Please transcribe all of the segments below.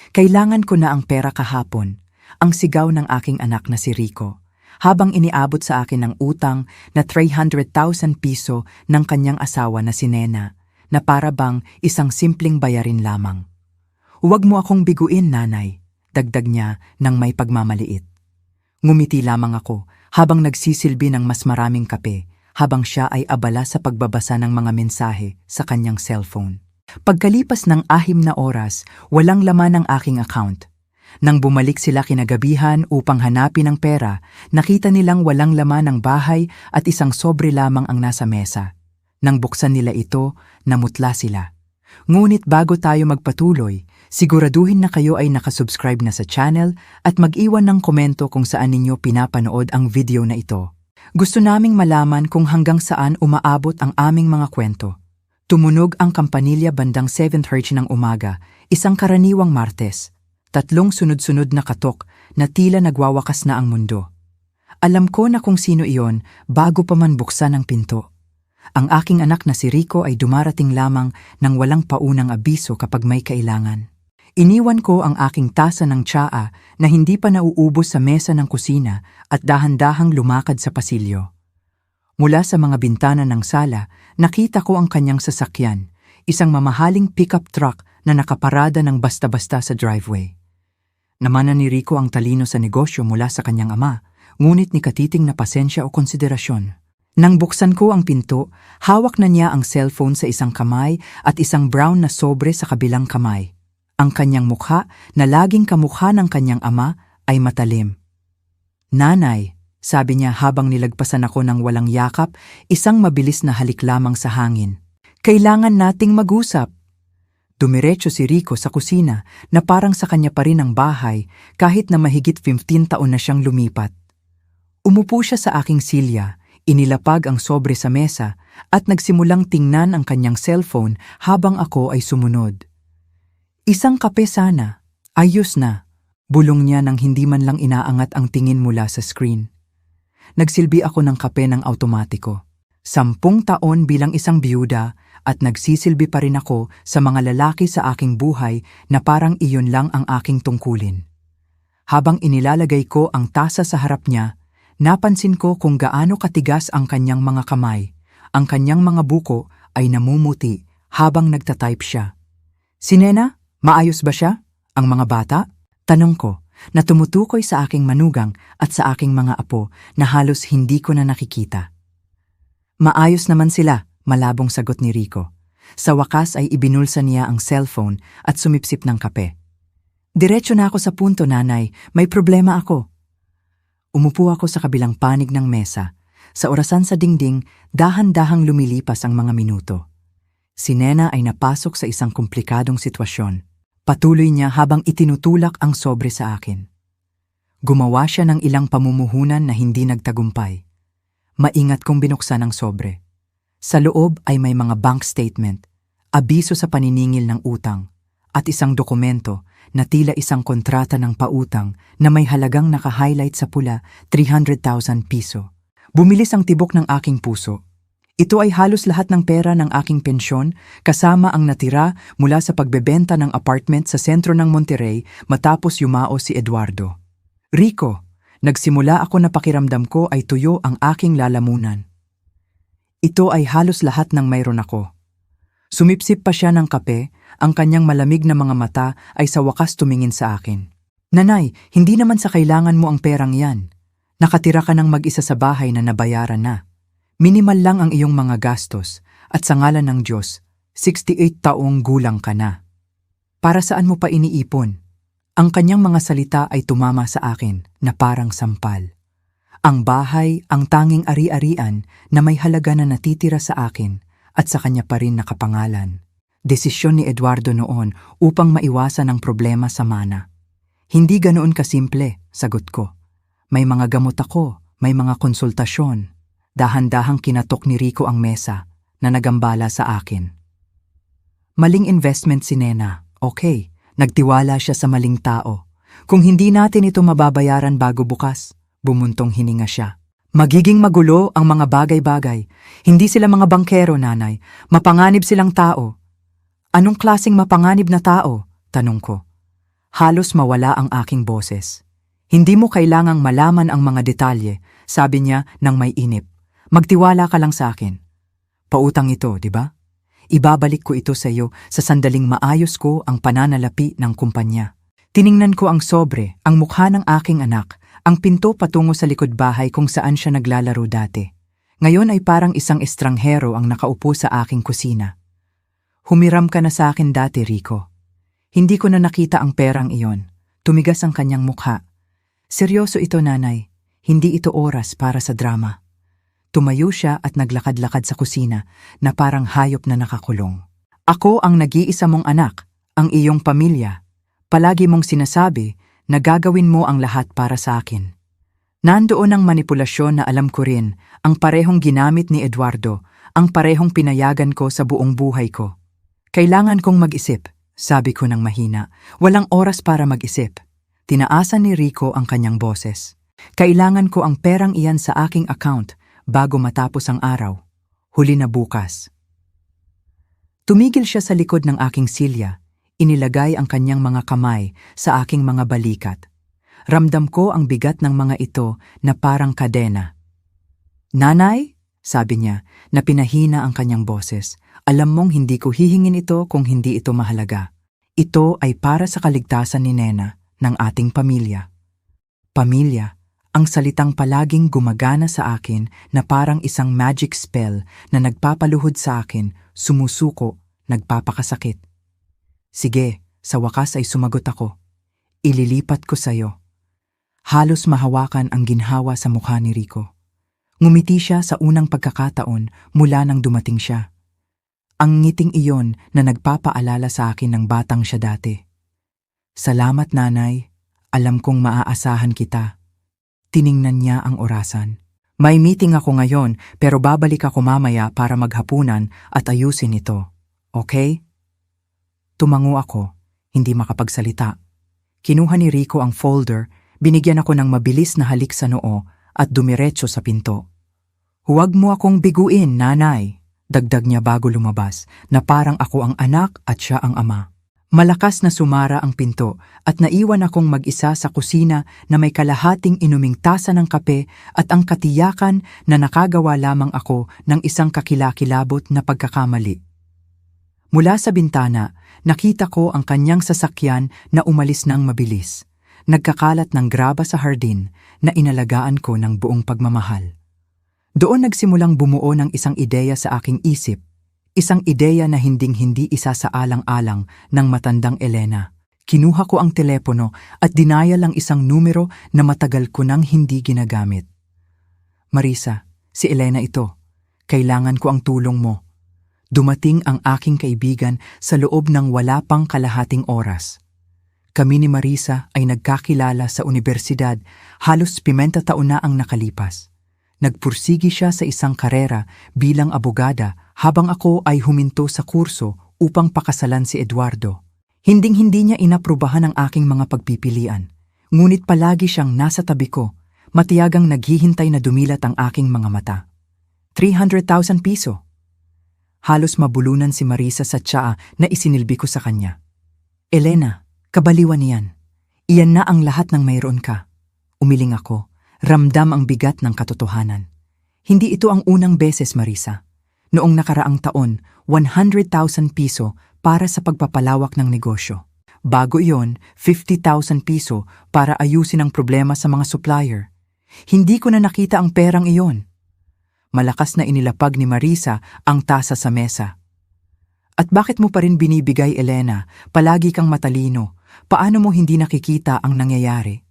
Kailangan ko na ang pera kahapon, ang sigaw ng aking anak na si Rico, habang iniabot sa akin ng utang na 300,000 piso ng kanyang asawa na si Nena, na para bang isang simpleng bayarin lamang. Huwag mo akong biguin, nanay, dagdag niya ng may pagmamaliit. Ngumiti lamang ako habang nagsisilbi ng mas maraming kape, habang siya ay abala sa pagbabasa ng mga mensahe sa kanyang cellphone. Pagkalipas ng 6 na oras, walang laman ang aking account. Nang bumalik sila kinagabihan upang hanapin ang pera, nakita nilang walang laman ang bahay at isang sobre lamang ang nasa mesa. Nang buksan nila ito, namutla sila. Ngunit bago tayo magpatuloy, siguraduhin na kayo ay nakasubscribe na sa channel at mag-iwan ng komento kung saan ninyo pinapanood ang video na ito. Gusto naming malaman kung hanggang saan umaabot ang aming mga kwento. Tumunog ang kampanilya bandang 7:30 ng umaga, isang karaniwang Martes. 3 sunod-sunod na katok na tila nagwawakas na ang mundo. Alam ko na kung sino iyon bago pa man buksan ang pinto. Ang aking anak na si Rico ay dumarating lamang ng walang paunang abiso kapag may kailangan. Iniwan ko ang aking tasa ng tsaa na hindi pa nauubos sa mesa ng kusina at dahan-dahang lumakad sa pasilyo. Mula sa mga bintana ng sala, nakita ko ang kanyang sasakyan, isang mamahaling pickup truck na nakaparada ng basta-basta sa driveway. Namana ni Rico ang talino sa negosyo mula sa kanyang ama, ngunit ni katiting na pasensya o konsiderasyon. Nang buksan ko ang pinto, hawak na niya ang cellphone sa isang kamay at isang brown na sobre sa kabilang kamay. Ang kanyang mukha, na laging kamukha ng kanyang ama, ay matalim. "Nanay," sabi niya habang nilagpasan ako ng walang yakap, isang mabilis na halik lamang sa hangin. "Kailangan nating mag-usap." Dumiretso si Rico sa kusina na parang sa kanya pa rin ang bahay kahit na mahigit 15 taon na siyang lumipat. Umupo siya sa aking silya, inilapag ang sobre sa mesa at nagsimulang tingnan ang kanyang cellphone habang ako ay sumunod. "Isang kape sana." "Ayos na," bulong niya nang hindi man lang inaangat ang tingin mula sa screen. Nagsilbi ako ng kape ng automatiko. 10 taon bilang isang biyuda at nagsisilbi pa rin ako sa mga lalaki sa aking buhay na parang iyon lang ang aking tungkulin. Habang inilalagay ko ang tasa sa harap niya, napansin ko kung gaano katigas ang kanyang mga kamay. Ang kanyang mga buko ay namumuti habang nagtatype siya. "Si Nena, maayos ba siya? Ang mga bata?" Tanong ko, na tumutukoy sa aking manugang at sa aking mga apo na halos hindi ko na nakikita. "Maayos naman sila," malabong sagot ni Rico. Sa wakas ay ibinulsa niya ang cellphone at sumipsip ng kape. "Diretso na ako sa punto, nanay. May problema ako." Umupo ako sa kabilang panig ng mesa. Sa orasan sa dingding, dahan-dahang lumilipas ang mga minuto. Si Nena ay napasok sa isang komplikadong sitwasyon. Patuloy niya habang itinutulak ang sobre sa akin. Gumawa siya ng ilang pamumuhunan na hindi nagtagumpay. Maingat kong binuksan ang sobre. Sa loob ay may mga bank statement, abiso sa paniningil ng utang, at isang dokumento na tila isang kontrata ng pautang na may halagang naka-highlight sa pula 300,000 piso. Bumilis ang tibok ng aking puso. Ito ay halos lahat ng pera ng aking pensyon kasama ang natira mula sa pagbebenta ng apartment sa sentro ng Monterrey matapos yumao si Eduardo. "Rico," nagsimula ako na pakiramdam ko ay tuyo ang aking lalamunan. Ito ay halos lahat ng mayroon ako. Sumipsip pa siya ng kape, ang kanyang malamig na mga mata ay sa wakas tumingin sa akin. "Nanay, hindi naman sa kailangan mo ang perang yan. Nakatira ka ng mag-isa sa bahay na nabayaran na. Minimal lang ang iyong mga gastos at sa ngalan ng Diyos, 68 taong gulang ka na. Para saan mo pa iniipon?" Ang kanyang mga salita ay tumama sa akin na parang sampal. Ang bahay, ang tanging ari-arian na may halaga na natitira sa akin at sa kanya pa rin nakapangalan. Desisyon ni Eduardo noon upang maiwasan ang problema sa mana. "Hindi ganoon kasimple," sagot ko. "May mga gamot ako, may mga konsultasyon." Dahan-dahang kinatok ni Rico ang mesa na nagambala sa akin. "Maling investment si Nena, okay. Nagtiwala siya sa maling tao. Kung hindi natin ito mababayaran bago bukas," bumuntong hininga siya. "Magiging magulo ang mga bagay-bagay. Hindi sila mga bangkero, nanay. Mapanganib silang tao." "Anong klaseng mapanganib na tao?" tanong ko. Halos mawala ang aking boses. Hindi mo kailangang malaman ang mga detalye, sabi niya nang may inip. Magtiwala ka lang sa akin. Pautang ito, di ba? Ibabalik ko ito sa iyo sa sandaling maayos ko ang pananalapi ng kumpanya. Tiningnan ko ang sobre, ang mukha ng aking anak, ang pinto patungo sa likod bahay kung saan siya naglalaro dati. Ngayon ay parang isang estranghero ang nakaupo sa aking kusina. Humiram ka na sa akin dati, Rico. Hindi ko na nakita ang perang iyon. Tumigas ang kanyang mukha. Seryoso ito, nanay. Hindi ito oras para sa drama. Tumayo siya at naglakad-lakad sa kusina na parang hayop na nakakulong. Ako ang nag-iisa mong anak, ang iyong pamilya. Palagi mong sinasabi na gagawin mo ang lahat para sa akin. Nandoon ang manipulasyon na alam ko rin, ang parehong ginamit ni Eduardo, ang parehong pinayagan ko sa buong buhay ko. Kailangan kong mag-isip, sabi ko ng mahina. Walang oras para mag-isip. Tinaasan ni Rico ang kanyang boses. Kailangan ko ang perang iyan sa aking account bago matapos ang araw. Huli na bukas. Tumigil siya sa likod ng aking silya. Inilagay ang kanyang mga kamay sa aking mga balikat. Ramdam ko ang bigat ng mga ito na parang kadena. Nanay, sabi niya na pinahina ang kanyang boses. Alam mong hindi ko hihingin ito kung hindi ito mahalaga. Ito ay para sa kaligtasan ni Nena ng ating pamilya. Pamilya, ang salitang palaging gumagana sa akin na parang isang magic spell na nagpapaluhod sa akin, sumusuko, nagpapakasakit. Sige, sa wakas ay sumagot ako. Ililipat ko sa'yo. Halos mahawakan ang ginhawa sa mukha ni Rico. Ngumiti siya sa unang pagkakataon mula nang dumating siya. Ang ngiting iyon na nagpapaalala sa akin ng batang siya dati. Salamat, nanay. Alam kong maaasahan kita. Tiningnan niya ang orasan. May meeting ako ngayon pero babalik ako mamaya para maghapunan at ayusin ito. Okay? Tumango ako, hindi makapagsalita. Kinuha ni Rico ang folder, binigyan ako ng mabilis na halik sa noo at dumiretso sa pinto. Huwag mo akong biguin, nanay, dagdag niya bago lumabas, na parang ako ang anak at siya ang ama. Malakas na sumara ang pinto at naiwan akong mag-isa sa kusina na may kalahating inuming tasa ng kape at ang katiyakan na nakagawa lamang ako ng isang kakilakilabot na pagkakamali. Mula sa bintana, nakita ko ang kanyang sasakyan na umalis ng mabilis. Nagkakalat ng graba sa hardin na inalagaan ko ng buong pagmamahal. Doon nagsimulang bumuo ng isang ideya sa aking isip. Isang ideya na hinding-hindi isasaalang-alang ng matandang Elena. Kinuha ko ang telepono at dinayal ang isang numero na matagal ko nang hindi ginagamit. Marisa, si Elena ito. Kailangan ko ang tulong mo. Dumating ang aking kaibigan sa loob ng wala pang kalahating oras. Kami ni Marisa ay nagkakilala sa universidad, halos 50 taon na ang nakalipas. Nagpursigi siya sa isang karera bilang abogada habang ako ay huminto sa kurso upang pakasalan si Eduardo. Hinding-hindi niya inaprubahan ang aking mga pagpipilian. Ngunit palagi siyang nasa tabi ko, matiyagang naghihintay na dumilat ang aking mga mata. 300,000 piso. Halos mabulunan si Marisa sa tsaa na isinilbi ko sa kanya. Elena, kabaliwan niyan. Iyan na ang lahat ng mayroon ka. Umiling ako. Ramdam ang bigat ng katotohanan. Hindi ito ang unang beses, Marisa. Noong nakaraang taon, 100,000 piso para sa pagpapalawak ng negosyo. Bago iyon, 50,000 piso para ayusin ang problema sa mga supplier. Hindi ko na nakita ang perang iyon. Malakas na inilapag ni Marisa ang tasa sa mesa. At bakit mo pa rin binibigay, Elena? Palagi kang matalino. Paano mo hindi nakikita ang nangyayari?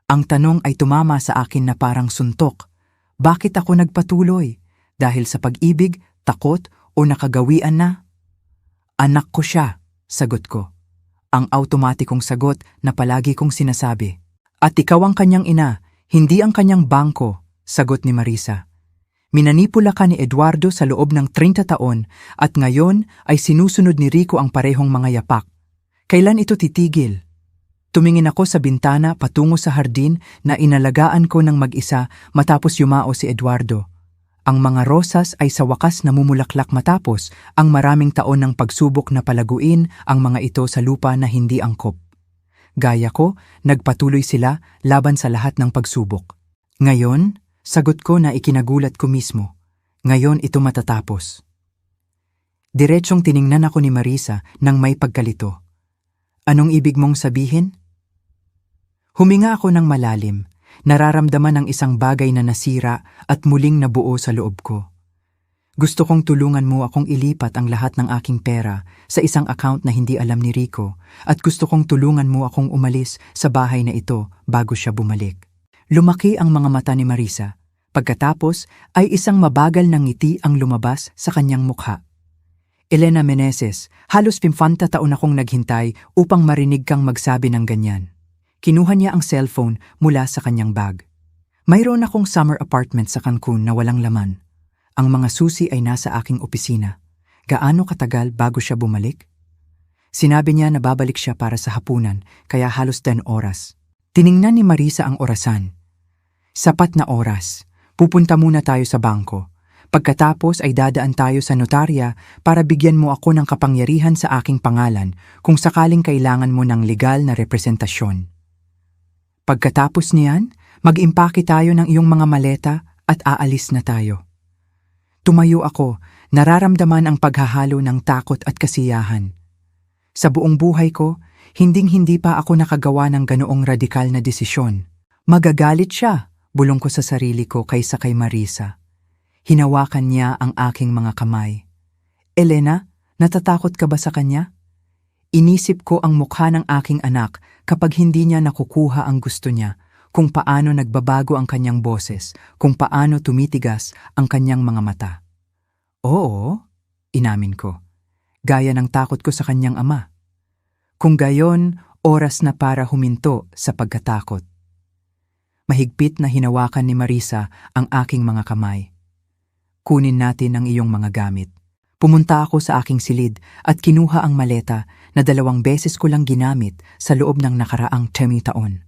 Ang tanong ay tumama sa akin na parang suntok. Bakit ako nagpatuloy? Dahil sa pag-ibig, takot, o nakagawian na? Anak ko siya, sagot ko. Ang automatikong sagot na palagi kong sinasabi. At ikaw ang kanyang ina, hindi ang kanyang bangko, sagot ni Marisa. Minanipula ka ni Eduardo sa loob ng 30 taon at ngayon ay sinusunod ni Rico ang parehong mga yapak. Kailan ito titigil? Tumingin ako sa bintana patungo sa hardin na inalagaan ko ng mag-isa matapos yumao si Eduardo. Ang mga rosas ay sa wakas namumulaklak matapos ang maraming taon ng pagsubok na palaguin ang mga ito sa lupa na hindi angkop. Gaya ko, nagpatuloy sila laban sa lahat ng pagsubok. Ngayon, sagot ko na ikinagulat ko mismo. Ngayon ito matatapos. Diretsong tiningnan ako ni Marisa nang may pagkalito. Anong ibig mong sabihin? Huminga ako ng malalim, nararamdaman ang isang bagay na nasira at muling nabuo sa loob ko. Gusto kong tulungan mo akong ilipat ang lahat ng aking pera sa isang account na hindi alam ni Rico at gusto kong tulungan mo akong umalis sa bahay na ito bago siya bumalik. Lumaki ang mga mata ni Marisa. Pagkatapos ay isang mabagal na ngiti ang lumabas sa kanyang mukha. Elena Meneses, halos 50 taon akong naghintay upang marinig kang magsabi ng ganyan. Kinuha niya ang cellphone mula sa kanyang bag. Mayroon akong summer apartment sa Cancun na walang laman. Ang mga susi ay nasa aking opisina. Gaano katagal bago siya bumalik? Sinabi niya na babalik siya para sa hapunan, kaya halos 10 oras. Tiningnan ni Marisa ang orasan. Sapat na oras. Pupunta muna tayo sa bangko. Pagkatapos ay dadaan tayo sa notarya para bigyan mo ako ng kapangyarihan sa aking pangalan kung sakaling kailangan mo ng legal na representasyon. Pagkatapos niyan, mag-impake tayo ng iyong mga maleta at aalis na tayo. Tumayo ako, nararamdaman ang paghahalo ng takot at kasiyahan. Sa buong buhay ko, hinding-hindi pa ako nakagawa ng ganoong radikal na desisyon. Magagalit siya, bulong ko sa sarili ko kaysa kay Marisa. Hinawakan niya ang aking mga kamay. Elena, natatakot ka ba sa kanya? Inisip ko ang mukha ng aking anak kapag hindi niya nakukuha ang gusto niya, kung paano nagbabago ang kanyang boses, kung paano tumitigas ang kanyang mga mata. Oo, inamin ko. Gaya ng takot ko sa kanyang ama. Kung gayon, oras na para huminto sa pagkatakot. Mahigpit na hinawakan ni Marisa ang aking mga kamay. Kunin natin ang iyong mga gamit. Pumunta ako sa aking silid at kinuha ang maleta na 2 beses ko lang ginamit sa loob ng nakaraang 10 taon.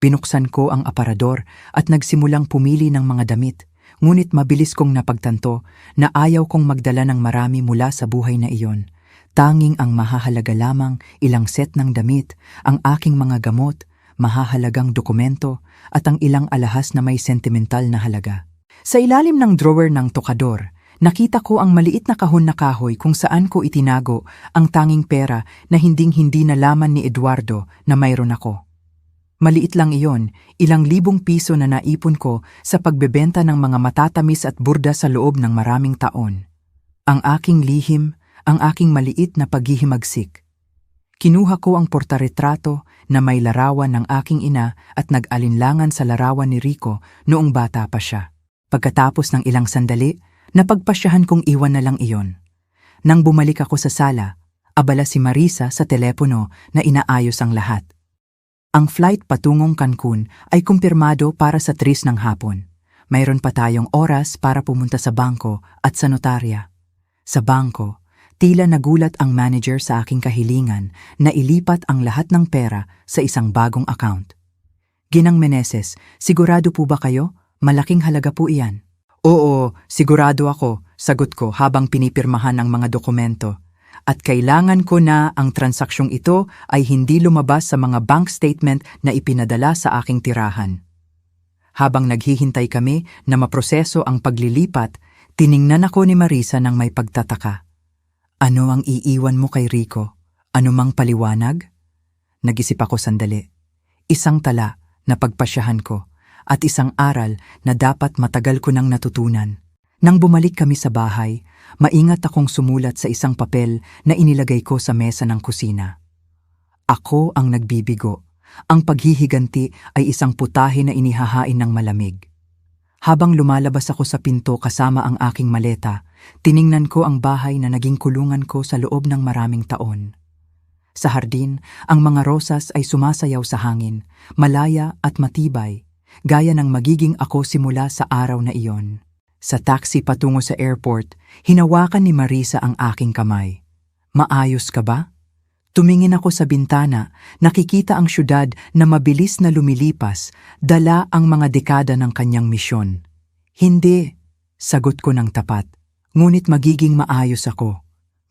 Binuksan ko ang aparador at nagsimulang pumili ng mga damit, ngunit mabilis kong napagtanto na ayaw kong magdala ng marami mula sa buhay na iyon. Tanging ang mahahalaga lamang ilang set ng damit, ang aking mga gamot, mahahalagang dokumento at ang ilang alahas na may sentimental na halaga. Sa ilalim ng drawer ng tokador, nakita ko ang maliit na kahon na kahoy kung saan ko itinago ang tanging pera na hinding-hindi nalaman ni Eduardo na mayroon ako. Maliit lang iyon, ilang libong piso na naipon ko sa pagbebenta ng mga matatamis at burda sa loob ng maraming taon. Ang aking lihim, ang aking maliit na paghihimagsik. Kinuha ko ang portaretrato na may larawan ng aking ina at nag-alinlangan sa larawan ni Rico noong bata pa siya. Pagkatapos ng ilang sandali, napagpasyahan kong iwan na lang iyon. Nang bumalik ako sa sala, abala si Marisa sa telepono na inaayos ang lahat. Ang flight patungong Cancun ay kumpirmado para sa 3 ng hapon. Mayroon pa tayong oras para pumunta sa bangko at sa notarya. Sa bangko, tila nagulat ang manager sa aking kahilingan na ilipat ang lahat ng pera sa isang bagong account. Ginang Meneses, sigurado po ba kayo? Malaking halaga po iyan. Oo, sigurado ako, sagot ko habang pinipirmahan ang mga dokumento. At kailangan ko na ang transaksyong ito ay hindi lumabas sa mga bank statement na ipinadala sa aking tirahan. Habang naghihintay kami na maproseso ang paglilipat, tiningnan ako ni Marisa ng may pagtataka. Ano ang iiwan mo kay Rico? Ano mang paliwanag? Nag-isip ako sandali. Isang tala na pagpasyahan ko at isang aral na dapat matagal ko nang natutunan. Nang bumalik kami sa bahay, maingat akong sumulat sa isang papel na inilagay ko sa mesa ng kusina. Ako ang nagbibigo. Ang paghihiganti ay isang putahe na inihahain ng malamig. Habang lumalabas ako sa pinto kasama ang aking maleta, tiningnan ko ang bahay na naging kulungan ko sa loob ng maraming taon. Sa hardin, ang mga rosas ay sumasayaw sa hangin, malaya at matibay, gaya ng magiging ako simula sa araw na iyon. Sa taxi patungo sa airport, hinawakan ni Marisa ang aking kamay. Maayos ka ba? Tumingin ako sa bintana, nakikita ang syudad na mabilis na lumilipas, dala ang mga dekada ng kanyang misyon. Hindi, sagot ko ng tapat, ngunit magiging maayos ako.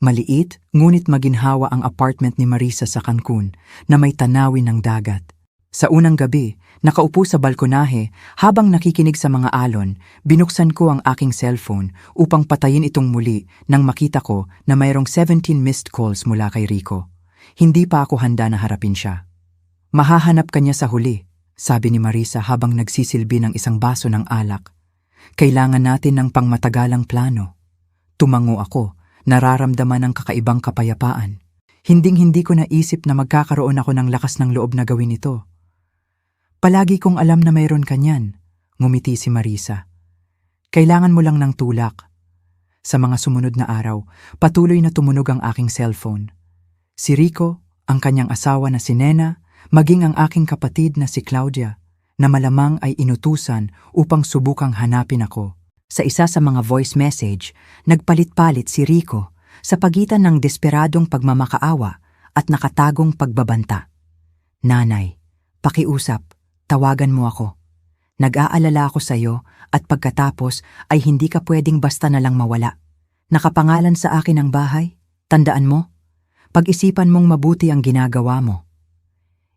Maliit, ngunit maginhawa ang apartment ni Marisa sa Cancun na may tanawin ng dagat. Sa unang gabi, nakaupo sa balkonahe habang nakikinig sa mga alon, binuksan ko ang aking cellphone upang patayin itong muli nang makita ko na mayroong 17 missed calls mula kay Rico. Hindi pa ako handa na harapin siya. Mahahanap ka niya sa huli, sabi ni Marisa habang nagsisilbi ng isang baso ng alak. Kailangan natin ng pangmatagalang plano. Tumango ako, nararamdaman ang kakaibang kapayapaan. Hinding-hindi ko naisip na magkakaroon ako ng lakas ng loob na gawin ito. Palagi kong alam na mayroon ka niyan, ngumiti si Marisa. Kailangan mo lang ng tulak. Sa mga sumunod na araw, patuloy na tumunog ang aking cellphone. Si Rico, ang kanyang asawa na si Nena, maging ang aking kapatid na si Claudia, na malamang ay inutusan upang subukang hanapin ako. Sa isa sa mga voice message, nagpalit-palit si Rico sa pagitan ng desperadong pagmamakaawa at nakatagong pagbabanta. Nanay, pakiusap, tawagan mo ako. Nag-aalala ako sa iyo at pagkatapos ay hindi ka pwedeng basta na lang mawala. Nakapangalan sa akin ang bahay, tandaan mo? Pag-isipan mong mabuti ang ginagawa mo.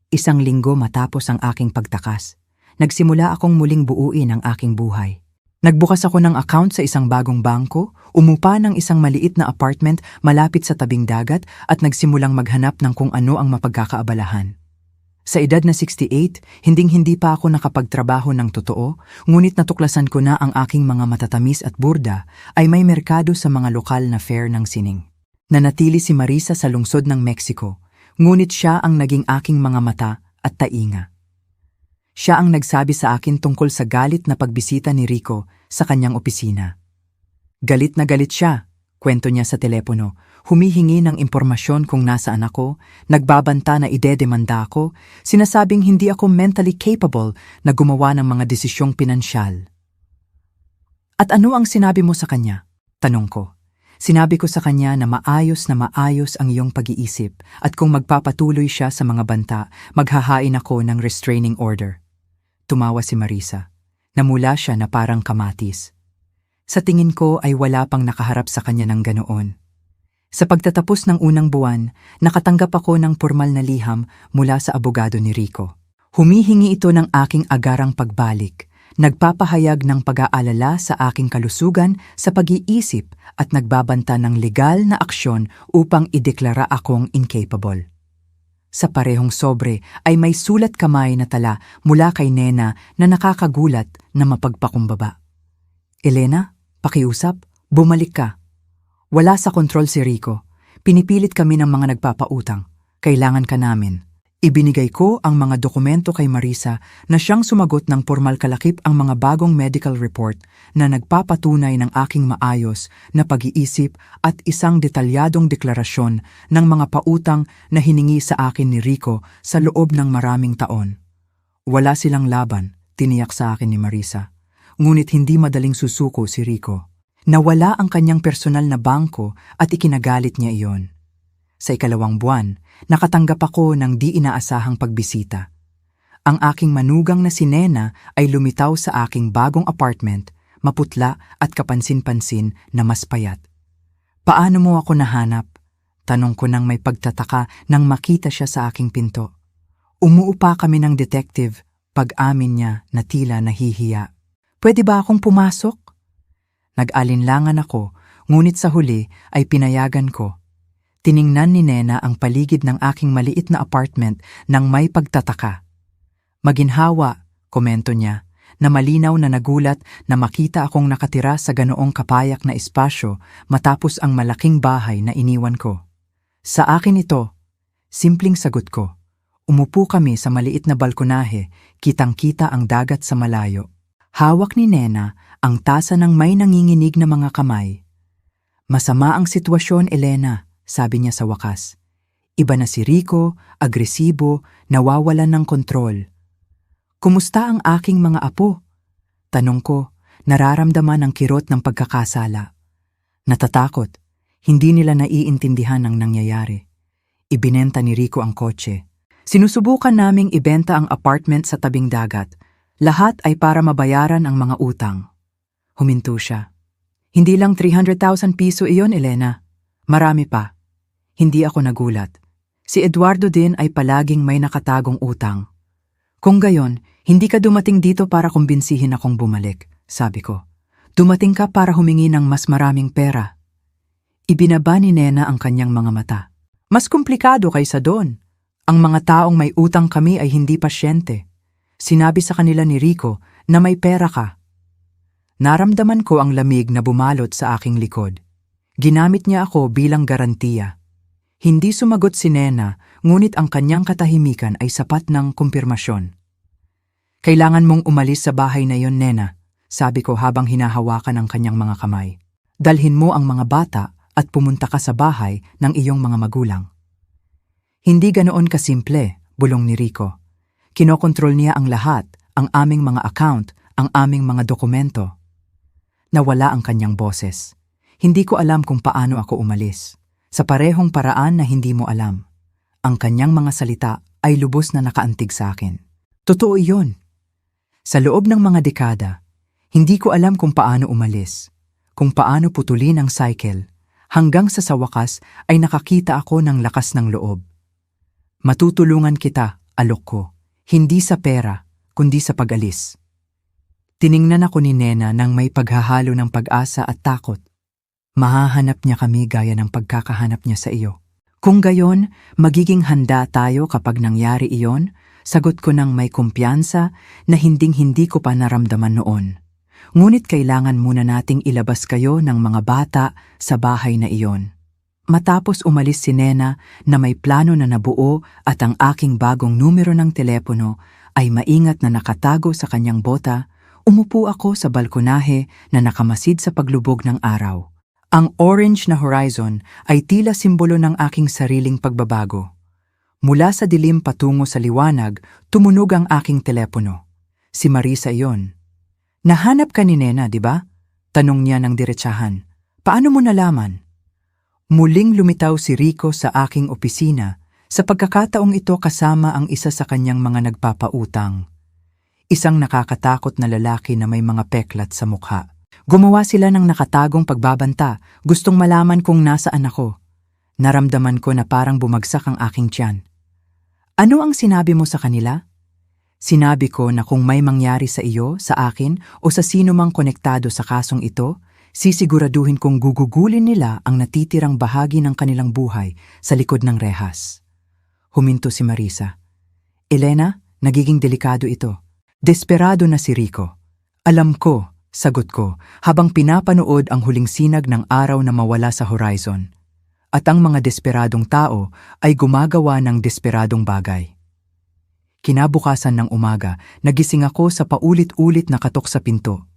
1 linggo matapos ang aking pagtakas, nagsimula akong muling buuin ang aking buhay. Nagbukas ako ng account sa isang bagong bangko, umupa ng isang maliit na apartment malapit sa tabing dagat at nagsimulang maghanap ng kung ano ang mapagkakaabalahan. Sa edad na 68, hinding-hindi pa ako nakapagtrabaho ng totoo, ngunit natuklasan ko na ang aking mga matatamis at burda ay may merkado sa mga lokal na fair ng sining. Nanatili si Marisa sa lungsod ng Mexico, ngunit siya ang naging aking mga mata at tainga. Siya ang nagsabi sa akin tungkol sa galit na pagbisita ni Rico sa kanyang opisina. Galit na galit siya, kwento niya sa telepono, humihingi ng impormasyon kung nasaan ako, nagbabanta na idedemanda ako, sinasabing hindi ako mentally capable na gumawa ng mga desisyong pinansyal. At ano ang sinabi mo sa kanya? Tanong ko. Sinabi ko sa kanya na maayos ang iyong pag-iisip at kung magpapatuloy siya sa mga banta, maghahain ako ng restraining order. Tumawa si Marisa. Namula siya na parang kamatis. Sa tingin ko ay wala pang nakaharap sa kanya ng ganoon. Sa pagtatapos ng unang buwan, nakatanggap ako ng pormal na liham mula sa abogado ni Rico. Humihingi ito ng aking agarang pagbalik, nagpapahayag ng pag-aalala sa aking kalusugan sa pag-iisip at nagbabanta ng legal na aksyon upang ideklara akong incapable. Sa parehong sobre ay may sulat kamay na tala mula kay Nena na nakakagulat na mapagpakumbaba. Elena, pakiusap, bumalik ka. Wala sa kontrol si Rico. Pinipilit kami ng mga nagpapautang. Kailangan ka namin. Ibinigay ko ang mga dokumento kay Marisa na siyang sumagot ng pormal kalakip ang mga bagong medical report na nagpapatunay ng aking maayos na pag-iisip at isang detalyadong deklarasyon ng mga pautang na hiningi sa akin ni Rico sa loob ng maraming taon. Wala silang laban, tiniyak sa akin ni Marisa. Ngunit hindi madaling susuko si Rico. Nawala ang kanyang personal na bangko at ikinagalit niya iyon. Sa ikalawang buwan, nakatanggap ako ng di inaasahang pagbisita. Ang aking manugang na si Nena ay lumitaw sa aking bagong apartment, maputla at kapansin-pansin na mas payat. Paano mo ako nahanap? Tanong ko nang may pagtataka nang makita siya sa aking pinto. Umuupa kami ng detective, pag-amin niya na tila nahihiya. Pwede ba akong pumasok? Nag-alinlangan ako, ngunit sa huli ay pinayagan ko. Tiningnan ni Nena ang paligid ng aking maliit na apartment nang may pagtataka. Maginhawa, komento niya, na malinaw na nagulat na makita akong nakatira sa ganoong kapayak na espasyo matapos ang malaking bahay na iniwan ko. Sa akin ito, simpleng sagot ko. Umupo kami sa maliit na balkonahe, kitang-kita ang dagat sa malayo. Hawak ni Nena ang tasa ng may nanginginig na mga kamay. Masama ang sitwasyon, Elena, sabi niya sa wakas. Iba na si Rico, agresibo, nawawalan ng kontrol. Kumusta ang aking mga apo? Tanong ko, nararamdaman ang kirot ng pagkakasala. Natatakot, hindi nila naiintindihan ang nangyayari. Ibinenta ni Rico ang kotse. Sinusubukan naming ibenta ang apartment sa tabing dagat. Lahat ay para mabayaran ang mga utang. Huminto siya. Hindi lang 300,000 piso iyon, Elena. Marami pa. Hindi ako nagulat. Si Eduardo din ay palaging may nakatagong utang. Kung gayon, hindi ka dumating dito para kumbinsihin akong bumalik, sabi ko. Dumating ka para humingi ng mas maraming pera. Ibinaba ni Nena ang kanyang mga mata. Mas komplikado kaysa doon. Ang mga taong may utang kami ay hindi pasyente. Sinabi sa kanila ni Rico na may pera ka. Naramdaman ko ang lamig na bumalot sa aking likod. Ginamit niya ako bilang garantiya. Hindi sumagot si Nena, ngunit ang kanyang katahimikan ay sapat ng kumpirmasyon. Kailangan mong umalis sa bahay na yon, Nena, sabi ko habang hinahawakan ang kanyang mga kamay. Dalhin mo ang mga bata at pumunta ka sa bahay ng iyong mga magulang. Hindi ganoon kasimple, bulong ni Rico. Kinokontrol niya ang lahat, ang aming mga account, ang aming mga dokumento. Nawala ang kanyang boses. Hindi ko alam kung paano ako umalis. Sa parehong paraan na hindi mo alam. Ang kanyang mga salita ay lubos na nakaantig sa akin. Totoo iyon. Sa loob ng mga dekada, hindi ko alam kung paano umalis, kung paano putulin ang cycle, hanggang sa wakas ay nakakita ako ng lakas ng loob. Matutulungan kita, alok ko, hindi sa pera, kundi sa pag-alis. Tiningnan ako ni Nena nang may paghahalo ng pag-asa at takot. Mahahanap niya kami gaya ng pagkakahanap niya sa iyo. Kung gayon, magiging handa tayo kapag nangyari iyon, sagot ko ng may kumpiyansa na hinding-hindi ko pa naramdaman noon. Ngunit kailangan muna nating ilabas kayo ng mga bata sa bahay na iyon. Matapos umalis si Nena na may plano na nabuo at ang aking bagong numero ng telepono ay maingat na nakatago sa kanyang bota, umupo ako sa balkonahe na nakamasid sa paglubog ng araw. Ang orange na horizon ay tila simbolo ng aking sariling pagbabago. Mula sa dilim patungo sa liwanag, tumunog ang aking telepono. Si Marisa iyon. Nahanap ka ni Nena, di ba? Tanong niya ng diretsahan. Paano mo nalaman? Muling lumitaw si Rico sa aking opisina. Sa pagkakataong ito kasama ang isa sa kanyang mga nagpapautang. Isang nakakatakot na lalaki na may mga peklat sa mukha. Gumawa sila ng nakatagong pagbabanta, gustong malaman kung nasaan ako. Naramdaman ko na parang bumagsak ang aking tiyan. Ano ang sinabi mo sa kanila? Sinabi ko na kung may mangyari sa iyo, sa akin, o sa sino mang konektado sa kasong ito, sisiguraduhin kong gugugulin nila ang natitirang bahagi ng kanilang buhay sa likod ng rehas. Huminto si Marisa. Elena, nagiging delikado ito. Desperado na si Rico. Alam ko, sagot ko, habang pinapanood ang huling sinag ng araw na mawala sa horizon. At ang mga desperadong tao ay gumagawa ng desperadong bagay. Kinabukasan ng umaga, nagising ako sa paulit-ulit na katok sa pinto.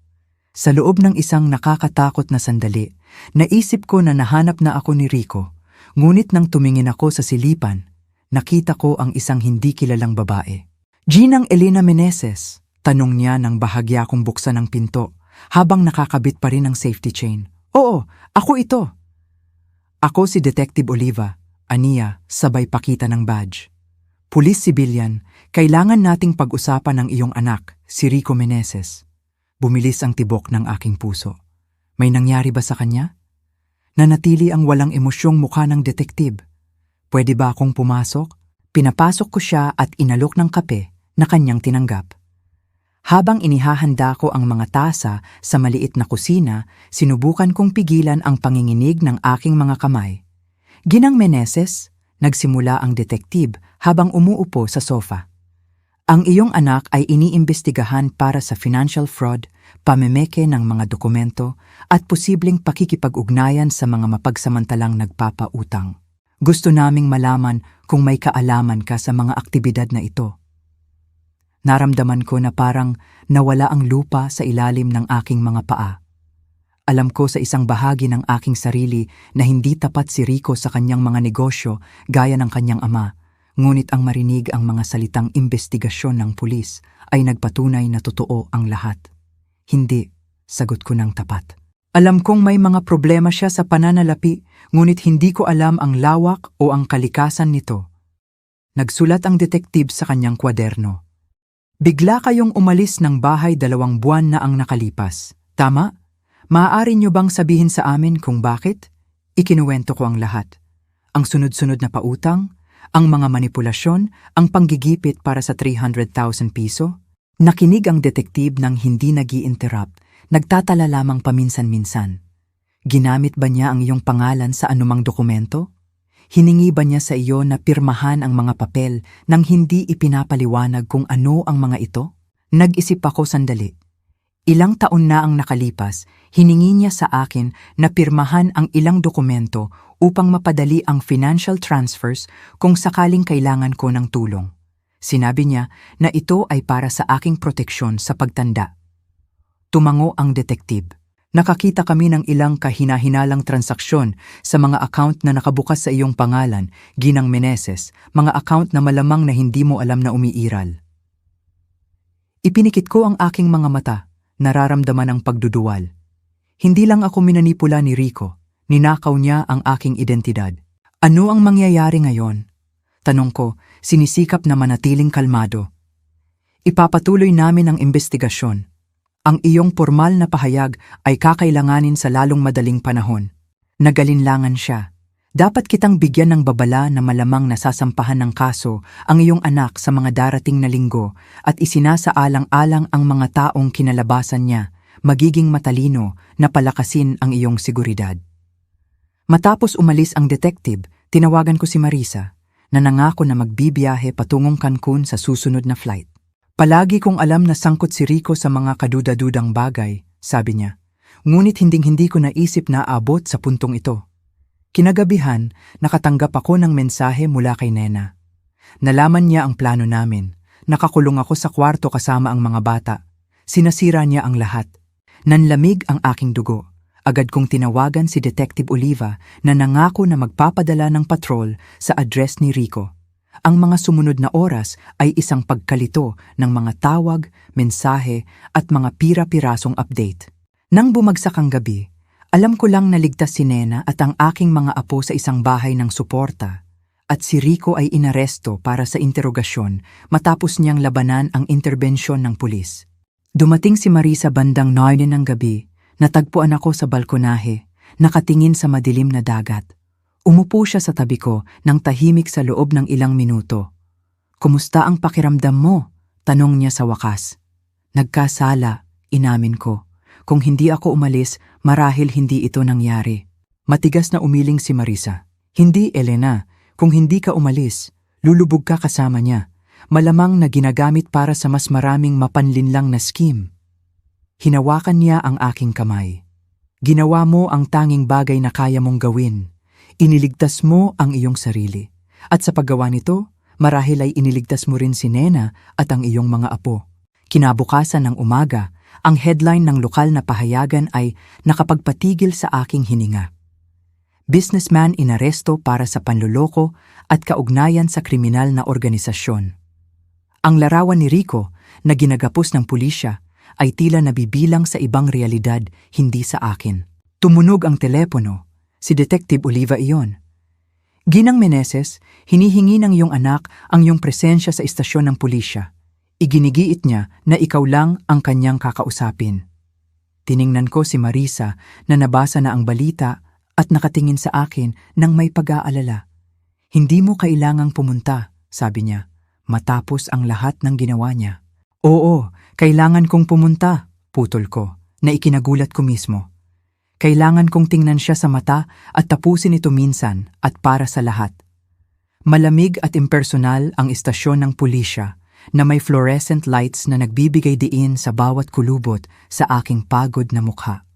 Sa loob ng isang nakakatakot na sandali, naisip ko na nahanap na ako ni Rico, ngunit nang tumingin ako sa silipan, nakita ko ang isang hindi kilalang babae. Ginang Elena Meneses, tanong niya nang bahagya kong buksan ang pinto, habang nakakabit pa rin ang safety chain. Oo, ako ito. Ako si Detective Oliva, aniya, sabay pakita ng badge. Pulis civilian, kailangan nating pag-usapan ng iyong anak, si Rico Meneses. Bumilis ang tibok ng aking puso. May nangyari ba sa kanya? Nanatili ang walang emosyong mukha ng detektive. Pwede ba akong pumasok? Pinapasok ko siya at inalok ng kape na kanyang tinanggap. Habang inihahanda ko ang mga tasa sa maliit na kusina, sinubukan kong pigilan ang panginginig ng aking mga kamay. Ginang Meneses, nagsimula ang detektive habang umuupo sa sofa. Ang iyong anak ay iniimbestigahan para sa financial fraud, pamemeke ng mga dokumento at posibleng pakikipag-ugnayan sa mga mapagsamantalang nagpapautang. Gusto naming malaman kung may kaalaman ka sa mga aktibidad na ito. Naramdaman ko na parang nawala ang lupa sa ilalim ng aking mga paa. Alam ko sa isang bahagi ng aking sarili na hindi tapat si Rico sa kanyang mga negosyo gaya ng kanyang ama, ngunit ang marinig ang mga salitang imbestigasyon ng pulis ay nagpatunay na totoo ang lahat. Hindi, sagot ko ng tapat. Alam kong may mga problema siya sa pananalapi, ngunit hindi ko alam ang lawak o ang kalikasan nito. Nagsulat ang detektive sa kanyang kwaderno. Bigla kayong umalis ng bahay 2 buwan na ang nakalipas. Tama? Maaari niyo bang sabihin sa amin kung bakit? Ikinuwento ko ang lahat. Ang sunod-sunod na pautang, ang mga manipulasyon, ang panggigipit para sa 300,000 piso. Nakinig ang detektib nang hindi nag-i-interrupt, nagtatala lamang paminsan-minsan. Ginamit ba niya ang iyong pangalan sa anumang dokumento? Hiningi ba niya sa iyo na pirmahan ang mga papel nang hindi ipinapaliwanag kung ano ang mga ito? Nag-isip ako sandali. Ilang taon na ang nakalipas, hiningi niya sa akin na pirmahan ang ilang dokumento upang mapadali ang financial transfers kung sakaling kailangan ko ng tulong. Sinabi niya na ito ay para sa aking proteksyon sa pagtanda. Tumango ang detektib. Nakakita kami ng ilang kahina-hinalang transaksyon sa mga account na nakabukas sa iyong pangalan, Ginang Meneses, mga account na malamang na hindi mo alam na umiiral. Ipinikit ko ang aking mga mata, nararamdaman ang pagduduwal. Hindi lang ako minanipula ni Rico, ninakaw niya ang aking identidad. Ano ang mangyayari ngayon? Tanong ko, sinisikap na manatiling kalmado. Ipapatuloy namin ang investigasyon. Ang iyong formal na pahayag ay kakailanganin sa lalong madaling panahon. Nagalinlangan siya. Dapat kitang bigyan ng babala na malamang nasasampahan ng kaso ang iyong anak sa mga darating na linggo at isinasaalang-alang ang mga taong kinalabasan niya, magiging matalino na palakasin ang iyong seguridad. Matapos umalis ang detective, tinawagan ko si Marisa na nangako na magbibiyahe patungong Cancun sa susunod na flight. Palagi kong alam na sangkot si Rico sa mga kaduda-dudang bagay, sabi niya. Ngunit hinding-hindi ko naisip na aabot sa puntong ito. Kinagabihan, nakatanggap ako ng mensahe mula kay Nena. Nalaman niya ang plano namin. Nakakulong ako sa kwarto kasama ang mga bata. Sinasira niya ang lahat. Nanlamig ang aking dugo. Agad kong tinawagan si Detective Oliva na nangako na magpapadala ng patrol sa address ni Rico. Ang mga sumunod na oras ay isang pagkalito ng mga tawag, mensahe at mga pira-pirasong update. Nang bumagsak ang gabi, alam ko lang na ligtas si Nena at ang aking mga apo sa isang bahay ng suporta at si Rico ay inaresto para sa interogasyon matapos niyang labanan ang interbensyon ng pulis. Dumating si Marisa bandang 9 ng gabi, natagpuan ako sa balkonahe, nakatingin sa madilim na dagat. Umupo siya sa tabi ko nang tahimik sa loob ng ilang minuto. "Kumusta ang pakiramdam mo?" tanong niya sa wakas. "Nagkasala," inamin ko. "Kung hindi ako umalis, marahil hindi ito nangyari." Matigas na umiling si Marisa. "Hindi, Elena. Kung hindi ka umalis, lulubog ka kasama niya. Malamang na ginagamit para sa mas maraming mapanlinlang na scheme." Hinawakan niya ang aking kamay. "Ginawa mo ang tanging bagay na kaya mong gawin. Iniligtas mo ang iyong sarili. At sa paggawa nito, marahil ay iniligtas mo rin si Nena at ang iyong mga apo." Kinabukasan ng umaga, ang headline ng lokal na pahayagan ay nakapagpatigil sa aking hininga. Businessman inaresto para sa panloloko at kaugnayan sa kriminal na organisasyon. Ang larawan ni Rico na ginagapos ng pulisya ay tila nabibilang sa ibang realidad, hindi sa akin. Tumunog ang telepono. Si Detective Oliva iyon. "Ginang Meneses, hinihingi ng iyong anak ang iyong presensya sa istasyon ng pulisya. Iginigiit niya na ikaw lang ang kanyang kakausapin." Tiningnan ko si Marisa na nabasa na ang balita at nakatingin sa akin nang may pag-aalala. "Hindi mo kailangang pumunta," sabi niya, matapos ang lahat ng ginawa niya. "Oo, kailangan kong pumunta," putol ko, na ikinagulat ko mismo. Kailangan kong tingnan siya sa mata at tapusin ito minsan at para sa lahat. Malamig at impersonal ang istasyon ng pulisya na may fluorescent lights na nagbibigay diin sa bawat kulubot sa aking pagod na mukha.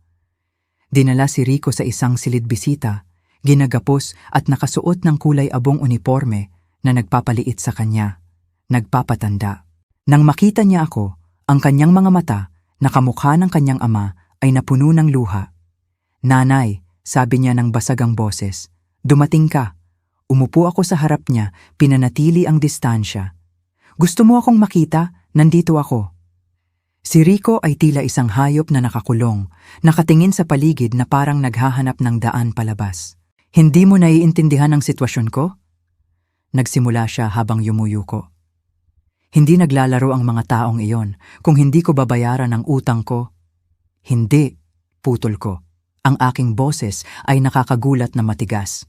Dinala si Rico sa isang silid-bisita, ginagapos at nakasuot ng kulay abong uniforme na nagpapaliit sa kanya, nagpapatanda. Nang makita niya ako, ang kanyang mga mata, na kamukha ng kanyang ama, ay napuno ng luha. "Nanay," sabi niya ng basagang boses, "dumating ka." Umupo ako sa harap niya, pinanatili ang distansya. "Gusto mo akong makita? Nandito ako." Si Rico ay tila isang hayop na nakakulong, nakatingin sa paligid na parang naghahanap ng daan palabas. "Hindi mo naiintindihan ang sitwasyon ko?" Nagsimula siya habang yumuyuko. "Hindi naglalaro ang mga taong iyon kung hindi ko babayaran ang utang ko." "Hindi," putol ko. Ang aking boses ay nakakagulat na matigas.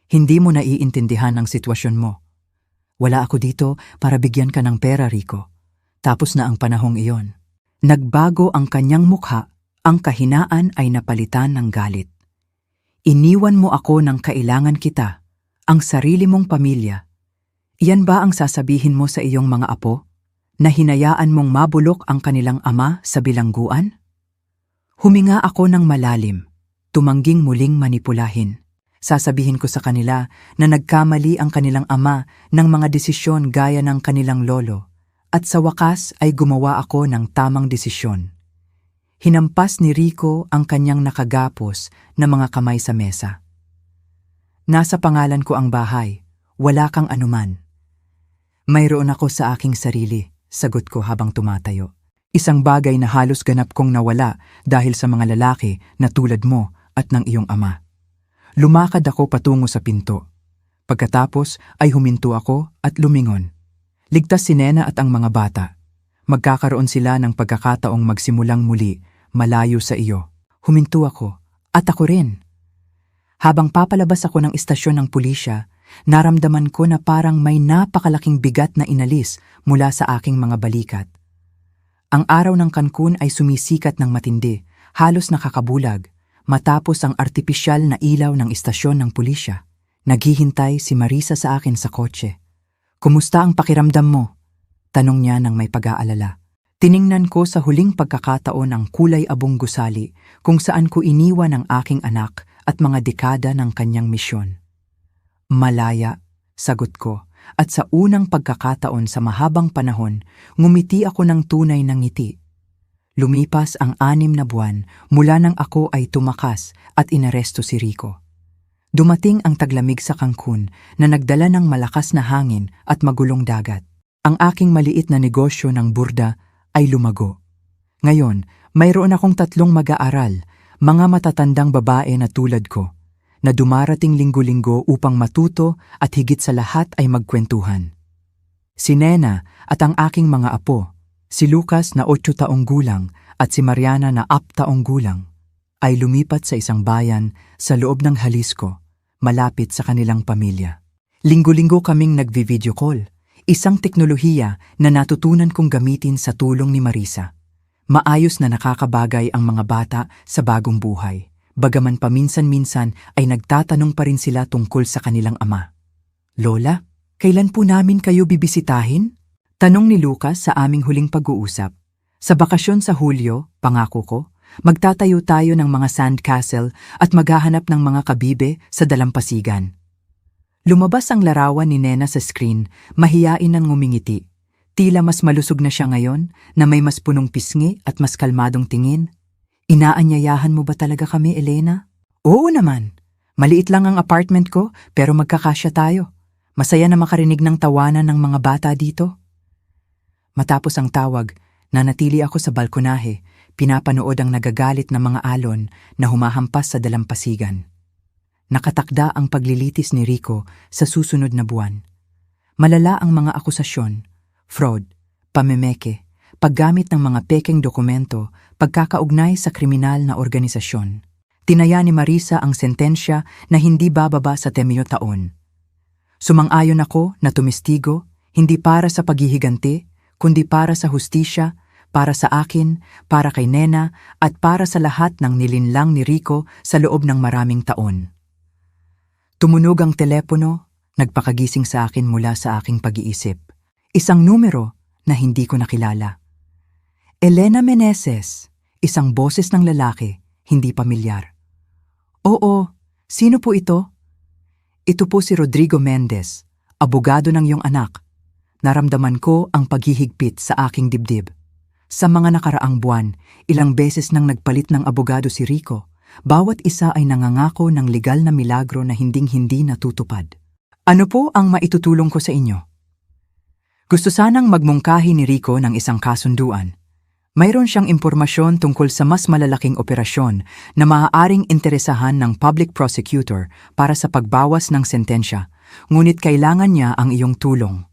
Hindi mo naiintindihan ang sitwasyon mo. Wala ako dito para bigyan ka ng pera, Rico. Tapos na ang panahong iyon. Nagbago ang kanyang mukha, ang kahinaan ay napalitan ng galit. Iniwan mo ako nang kailangan kita, ang sarili mong pamilya. Iyan ba ang sasabihin mo sa iyong mga apo? Na hinayaan mong mabulok ang kanilang ama sa bilangguan? Huminga ako ng malalim, tumangging muling manipulahin. Sasabihin ko sa kanila na nagkamali ang kanilang ama ng mga desisyon gaya ng kanilang lolo, at sa wakas ay gumawa ako ng tamang desisyon. Hinampas ni Rico ang kanyang nakagapos na mga kamay sa mesa. Nasa pangalan ko ang bahay, wala kang anuman. Mayroon ako sa aking sarili, sagot ko habang tumatayo. Isang bagay na halos ganap kong nawala dahil sa mga lalaki na tulad mo at ng iyong ama. Lumakad ako patungo sa pinto. Pagkatapos ay huminto ako at lumingon. Ligtas si Nena at ang mga bata. Magkakaroon sila ng pagkakataong magsimulang muli, malayo sa iyo. Huminto ako, at ako rin. Habang papalabas ako ng istasyon ng pulisya, naramdaman ko na parang may napakalaking bigat na inalis mula sa aking mga balikat. Ang araw ng Cancun ay sumisikat ng matindi, halos nakakabulag, matapos ang artipisyal na ilaw ng istasyon ng pulisya. Naghihintay si Marisa sa akin sa kotse. "Kumusta ang pakiramdam mo?" tanong niya nang may pag-aalala. Tiningnan ko sa huling pagkakataon ang kulay abong gusali kung saan ko iniwan ang aking anak at mga dekada ng kanyang misyon. "Malaya," sagot ko, at sa unang pagkakataon sa mahabang panahon, ngumiti ako ng tunay na ngiti. Lumipas ang 6 na buwan mula nang ako ay tumakas at inaresto si Rico. Dumating ang taglamig sa Cancun na nagdala ng malakas na hangin at magulong dagat. Ang aking maliit na negosyo ng burda ay lumago. Ngayon, mayroon akong 3 mag-aaral, mga matatandang babae na tulad ko, na dumarating linggo-linggo upang matuto at higit sa lahat ay magkwentuhan. Si Nena at ang aking mga apo, si Lucas na 8 taong gulang at si Mariana na 4 taong gulang, ay lumipat sa isang bayan sa loob ng Jalisco, malapit sa kanilang pamilya. Linggo-linggo kaming nagvi-video call, isang teknolohiya na natutunan kong gamitin sa tulong ni Marisa. Maayos na nakakabagay ang mga bata sa bagong buhay, bagaman paminsan-minsan ay nagtatanong pa rin sila tungkol sa kanilang ama. "Lola, kailan po namin kayo bibisitahin?" tanong ni Lucas sa aming huling pag-uusap. "Sa bakasyon sa Hulyo, pangako ko, magtatayo tayo ng mga sandcastle at maghahanap ng mga kabibe sa dalampasigan." Lumabas ang larawan ni Nena sa screen, mahiyain ang ngumingiti. Tila mas malusog na siya ngayon, na may mas punong pisngi at mas kalmadong tingin. "Inaanyayahan mo ba talaga kami, Elena?" "Oo naman. Maliit lang ang apartment ko, pero magkakasya tayo. Masaya na makarinig ng tawanan ng mga bata dito." Matapos ang tawag, nanatili ako sa balkonahe, pinapanood ang nagagalit na mga alon na humahampas sa dalampasigan. Nakatakda ang paglilitis ni Rico sa susunod na buwan. Malala ang mga akusasyon, fraud, pamemeke, paggamit ng mga pekeng dokumento, pagkakaugnay sa kriminal na organisasyon. Tinaya ni Marisa ang sentensya na hindi bababa sa 10 taon. Sumang-ayon ako na tumistigo, hindi para sa paghihiganti, kundi para sa hustisya, para sa akin, para kay Nena, at para sa lahat ng nilinlang ni Rico sa loob ng maraming taon. Tumunog ang telepono, nagpakagising sa akin mula sa aking pag-iisip. Isang numero na hindi ko nakilala. Elena Meneses, isang boses ng lalaki, hindi pamilyar. "Oo, sino po ito?" "Ito po si Rodrigo Mendez, abogado ng iyong anak." Naramdaman ko ang paghihigpit sa aking dibdib. Sa mga nakaraang buwan, ilang beses nang nagpalit ng abogado si Rico. Bawat isa ay nangangako ng legal na milagro na hinding-hindi natutupad. "Ano po ang maitutulong ko sa inyo?" Gusto sanang magmungkahi ni Rico ng isang kasunduan. Mayroon siyang impormasyon tungkol sa mas malalaking operasyon na maaaring interesahan ng public prosecutor para sa pagbawas ng sentensya, ngunit kailangan niya ang iyong tulong.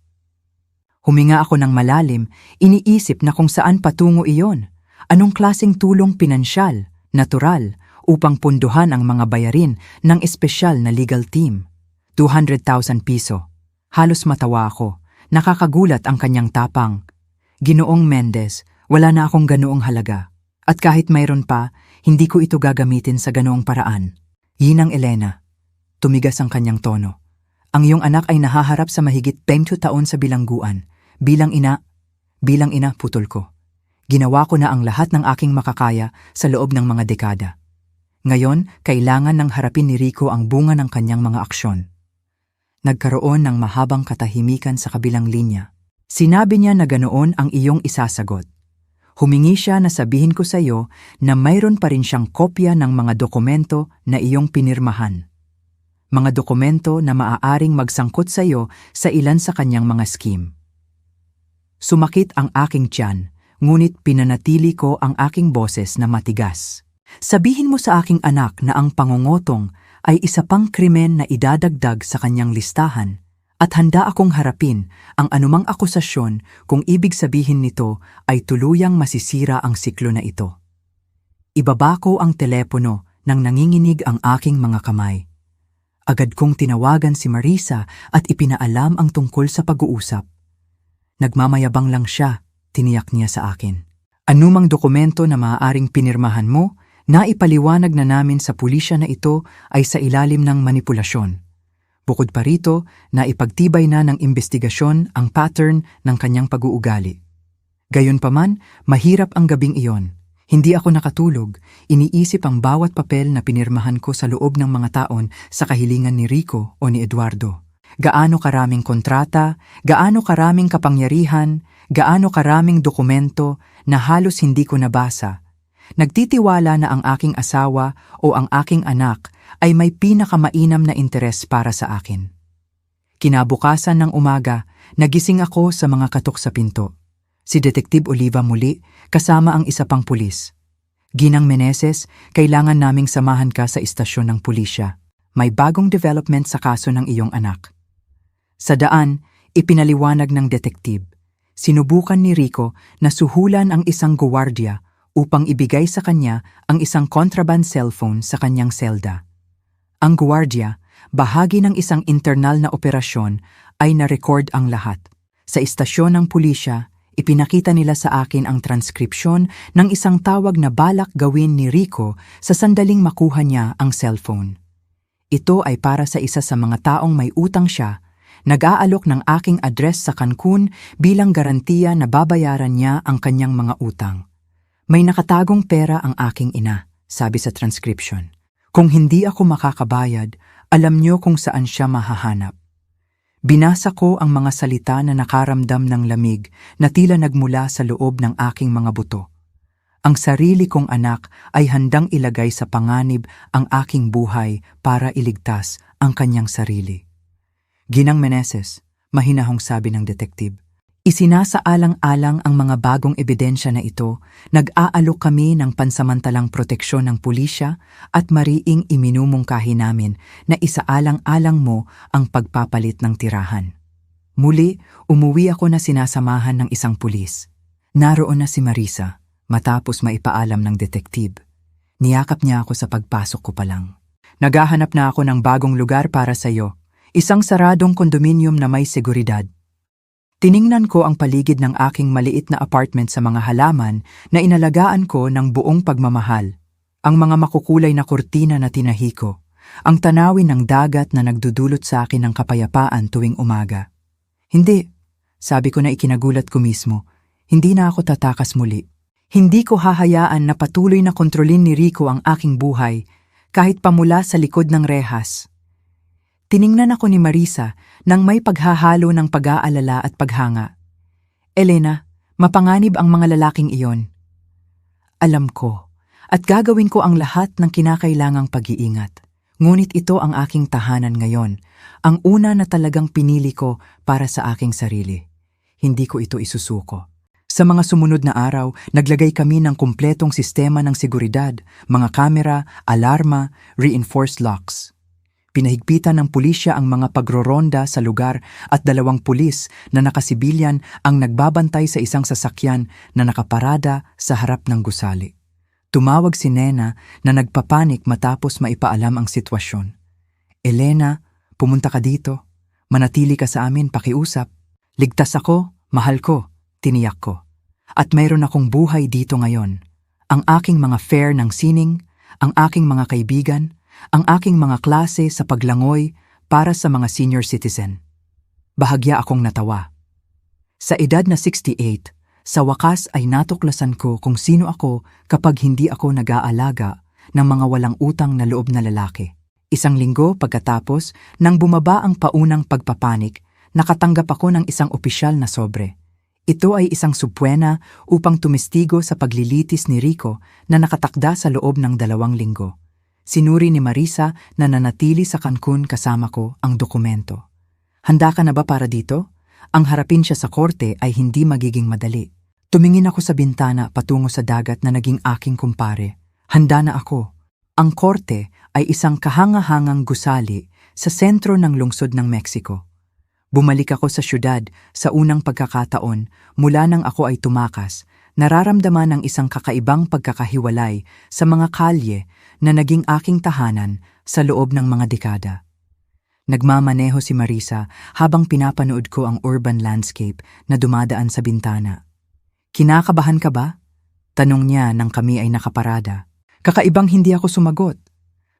Huminga ako ng malalim, iniisip na kung saan patungo iyon. Anong klaseng tulong pinansyal, natural, upang punduhan ang mga bayarin ng espesyal na legal team. 200,000 piso. Halos matawa ako. Nakakagulat ang kanyang tapang. Ginoong Mendez, wala na akong ganoong halaga. At kahit mayroon pa, hindi ko ito gagamitin sa ganoong paraan. Yinang Elena. Tumigas ang kanyang tono. Ang iyong anak ay nahaharap sa mahigit 20 taon sa bilangguan. Bilang ina, putol ko. Ginawa ko na ang lahat ng aking makakaya sa loob ng mga dekada. Ngayon, kailangan ng harapin ni Rico ang bunga ng kanyang mga aksyon. Nagkaroon ng mahabang katahimikan sa kabilang linya. Sinabi niya na ganoon ang iyong isasagot. Humingi siya na sabihin ko sa iyo na mayroon pa rin siyang kopya ng mga dokumento na iyong pinirmahan. Mga dokumento na maaaring magsangkot sa iyo sa ilan sa kanyang mga scheme. Sumakit ang aking tiyan, ngunit pinanatili ko ang aking boses na matigas. Sabihin mo sa aking anak na ang pangungutong ay isa pang krimen na idadagdag sa kanyang listahan at handa akong harapin ang anumang akusasyon kung ibig sabihin nito ay tuluyang masisira ang siklo na ito. Ibaba ko ang telepono nang nanginginig ang aking mga kamay. Agad kong tinawagan si Marisa at ipinaalam ang tungkol sa pag-uusap. Nagmamayabang lang siya, tiniyak niya sa akin. Anumang dokumento na maaaring pinirmahan mo, naipaliwanag na namin sa pulisya na ito ay sa ilalim ng manipulasyon. Bukod pa rito, naipagtibay na ng investigasyon ang pattern ng kanyang pag-uugali. Gayunpaman, mahirap ang gabing iyon. Hindi ako nakatulog, iniisip ang bawat papel na pinirmahan ko sa loob ng mga taon sa kahilingan ni Rico o ni Eduardo. Gaano karaming kontrata, gaano karaming kapangyarihan, gaano karaming dokumento na halos hindi ko nabasa. Nagtitiwala na ang aking asawa o ang aking anak ay may pinakamainam na interes para sa akin. Kinabukasan ng umaga, nagising ako sa mga katok sa pinto. Si Detective Oliva muli, kasama ang isa pang pulis. Ginang Meneses, kailangan naming samahan ka sa istasyon ng pulisya. May bagong development sa kaso ng iyong anak. Sa daan, ipinaliwanag ng detective. Sinubukan ni Rico na suhulan ang isang guwardiya upang ibigay sa kanya ang isang contraband cellphone sa kanyang selda. Ang guwardiya, bahagi ng isang internal na operasyon, ay na-record ang lahat. Sa istasyon ng pulisya, ipinakita nila sa akin ang transkripsyon ng isang tawag na balak gawin ni Rico sa sandaling makuha niya ang cellphone. Ito ay para sa isa sa mga taong may utang siya, nag-aalok ng aking address sa Cancun bilang garantiya na babayaran niya ang kanyang mga utang. May nakatagong pera ang aking ina, sabi sa transcription. Kung hindi ako makakabayad, alam niyo kung saan siya mahahanap. Binasa ko ang mga salita na nakaramdam ng lamig na tila nagmula sa loob ng aking mga buto. Ang sarili kong anak ay handang ilagay sa panganib ang aking buhay para iligtas ang kanyang sarili. Ginang Meneses, mahinahong sabi ng detective. Isinasaalang-alang ang mga bagong ebidensya na ito, nag-aalok kami ng pansamantalang proteksyon ng pulisya at mariing iminumungkahi namin na isaalang-alang mo ang pagpapalit ng tirahan. Muli, umuwi ako na sinasamahan ng isang pulis. Naroon na si Marisa, matapos maipaalam ng detective. Niyakap niya ako sa pagpasok ko pa lang. Naghahanap na ako ng bagong lugar para sa iyo, isang saradong kondominium na may seguridad. Tiningnan ko ang paligid ng aking maliit na apartment sa mga halaman na inalagaan ko ng buong pagmamahal. Ang mga makukulay na kurtina na tinahi ko, ang tanawin ng dagat na nagdudulot sa akin ng kapayapaan tuwing umaga. Hindi, sabi ko na ikinagulat ko mismo, hindi na ako tatakas muli. Hindi ko hahayaan na patuloy na kontrolin ni Rico ang aking buhay kahit pamula sa likod ng rehas. Tiningnan ako ni Marisa nang may paghahalo ng pag-aalala at paghanga. Elena, mapanganib ang mga lalaking iyon. Alam ko, at gagawin ko ang lahat ng kinakailangang pag-iingat. Ngunit ito ang aking tahanan ngayon, ang una na talagang pinili ko para sa aking sarili. Hindi ko ito isusuko. Sa mga sumunod na araw, naglagay kami ng kumpletong sistema ng seguridad, mga kamera, alarma, reinforced locks. Pinahigpitan ng pulisya ang mga pagroronda sa lugar at 2 pulis na nakasibilyan ang nagbabantay sa isang sasakyan na nakaparada sa harap ng gusali. Tumawag si Nena na nagpapanik matapos maipaalam ang sitwasyon. Elena, pumunta ka dito. Manatili ka sa amin, pakiusap. Ligtas ako, mahal ko, tiniyak ko. At mayroon akong buhay dito ngayon. Ang aking mga fare ng sining, ang aking mga kaibigan, ang aking mga klase sa paglangoy para sa mga senior citizen. Bahagya akong natawa. Sa edad na 68, sa wakas ay natuklasan ko kung sino ako kapag hindi ako nag-aalaga ng mga walang utang na loob na lalaki. Isang linggo pagkatapos, nang bumaba ang paunang pagpapanik, nakatanggap ako ng isang opisyal na sobre. Ito ay isang subpuena upang tumestigo sa paglilitis ni Rico na nakatakda sa loob ng 2 linggo. Sinuri ni Marisa na nanatili sa Cancun kasama ko ang dokumento. Handa ka na ba para dito? Ang harapin siya sa korte ay hindi magiging madali. Tumingin ako sa bintana patungo sa dagat na naging aking kumpare. Handa na ako. Ang korte ay isang kahanga-hangang gusali sa sentro ng lungsod ng Mexico. Bumalik ako sa syudad sa unang pagkakataon mula nang ako ay tumakas, nararamdaman ng isang kakaibang pagkakahiwalay sa mga kalye na naging aking tahanan sa loob ng mga dekada. Nagmamaneho si Marisa habang pinapanood ko ang urban landscape na dumadaan sa bintana. Kinakabahan ka ba? Tanong niya nang kami ay nakaparada. Kakaibang hindi ako sumagot.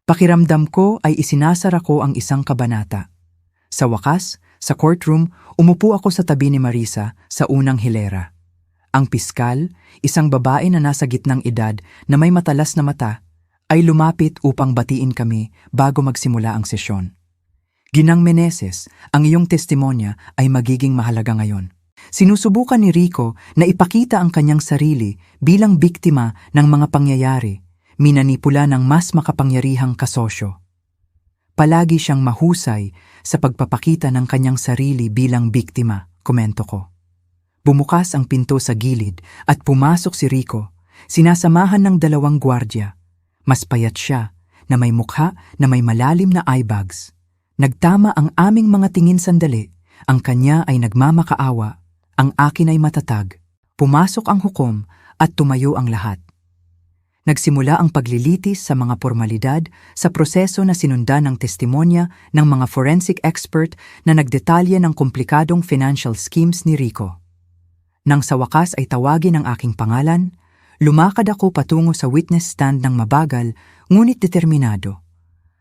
Pakiramdam ko ay isinasara ko ang isang kabanata. Sa wakas, sa courtroom, umupo ako sa tabi ni Marisa sa unang hilera. Ang piskal, isang babae na nasa gitnang edad na may matalas na mata, ay lumapit upang batiin kami bago magsimula ang sesyon. Ginang Meneses, ang iyong testimonya ay magiging mahalaga ngayon. Sinusubukan ni Rico na ipakita ang kanyang sarili bilang biktima ng mga pangyayari, minanipula ng mas makapangyarihang kasosyo. Palagi siyang mahusay sa pagpapakita ng kanyang sarili bilang biktima, komento ko. Bumukas ang pinto sa gilid at pumasok si Rico, sinasamahan ng 2 gwardya. Mas payat siya, na may mukha na may malalim na eye bags. Nagtama ang aming mga tingin sandali, ang kanya ay nagmamakaawa, ang akin ay matatag. Pumasok ang hukom at tumayo ang lahat. Nagsimula ang paglilitis sa mga formalidad sa proseso na sinundan ng testimonya ng mga forensic expert na nagdetalye ng komplikadong financial schemes ni Rico. Nang sa wakas ay tawagin ang aking pangalan, lumakad ako patungo sa witness stand ng mabagal ngunit determinado.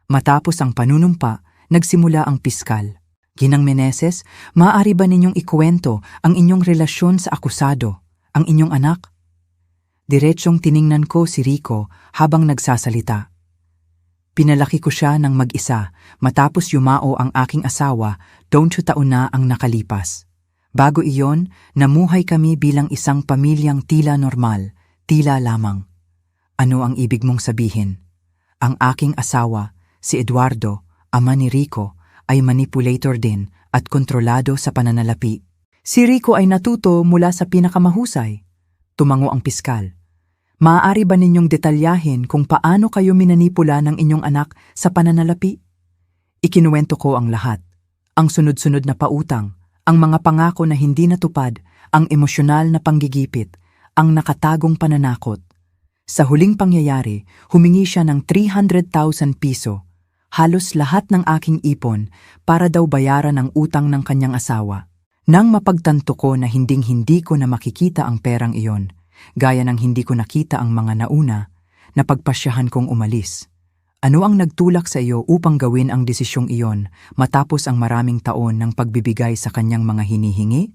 Matapos ang panunumpa, nagsimula ang piskal. Ginang Meneses, maaari ba ninyong ikuwento ang inyong relasyon sa akusado, ang inyong anak? Diretsyong tiningnan ko si Rico habang nagsasalita. Pinalaki ko siya ng mag-isa matapos yumao ang aking asawa 20 taon na ang nakalipas. Bago iyon, namuhay kami bilang isang pamilyang tila normal, tila lamang. Ano ang ibig mong sabihin? Ang aking asawa, si Eduardo, ama ni Rico, ay manipulator din at kontrolado sa pananalapi. Si Rico ay natuto mula sa pinakamahusay. Tumango ang piskal. Maaari ba ninyong detalyahin kung paano kayo minanipula ng inyong anak sa pananalapi? Ikinuwento ko ang lahat. Ang sunod-sunod na pautang, ang mga pangako na hindi natupad, ang emosyonal na panggigipit, ang nakatagong pananakot. Sa huling pangyayari, humingi siya ng 300,000 piso, halos lahat ng aking ipon para daw bayaran ang utang ng kanyang asawa. Nang mapagtanto ko na hinding-hindi ko na makikita ang perang iyon, gaya ng hindi ko nakita ang mga nauna, napagpasyahan kong umalis. Ano ang nagtulak sa iyo upang gawin ang desisyong iyon matapos ang maraming taon ng pagbibigay sa kanyang mga hinihingi?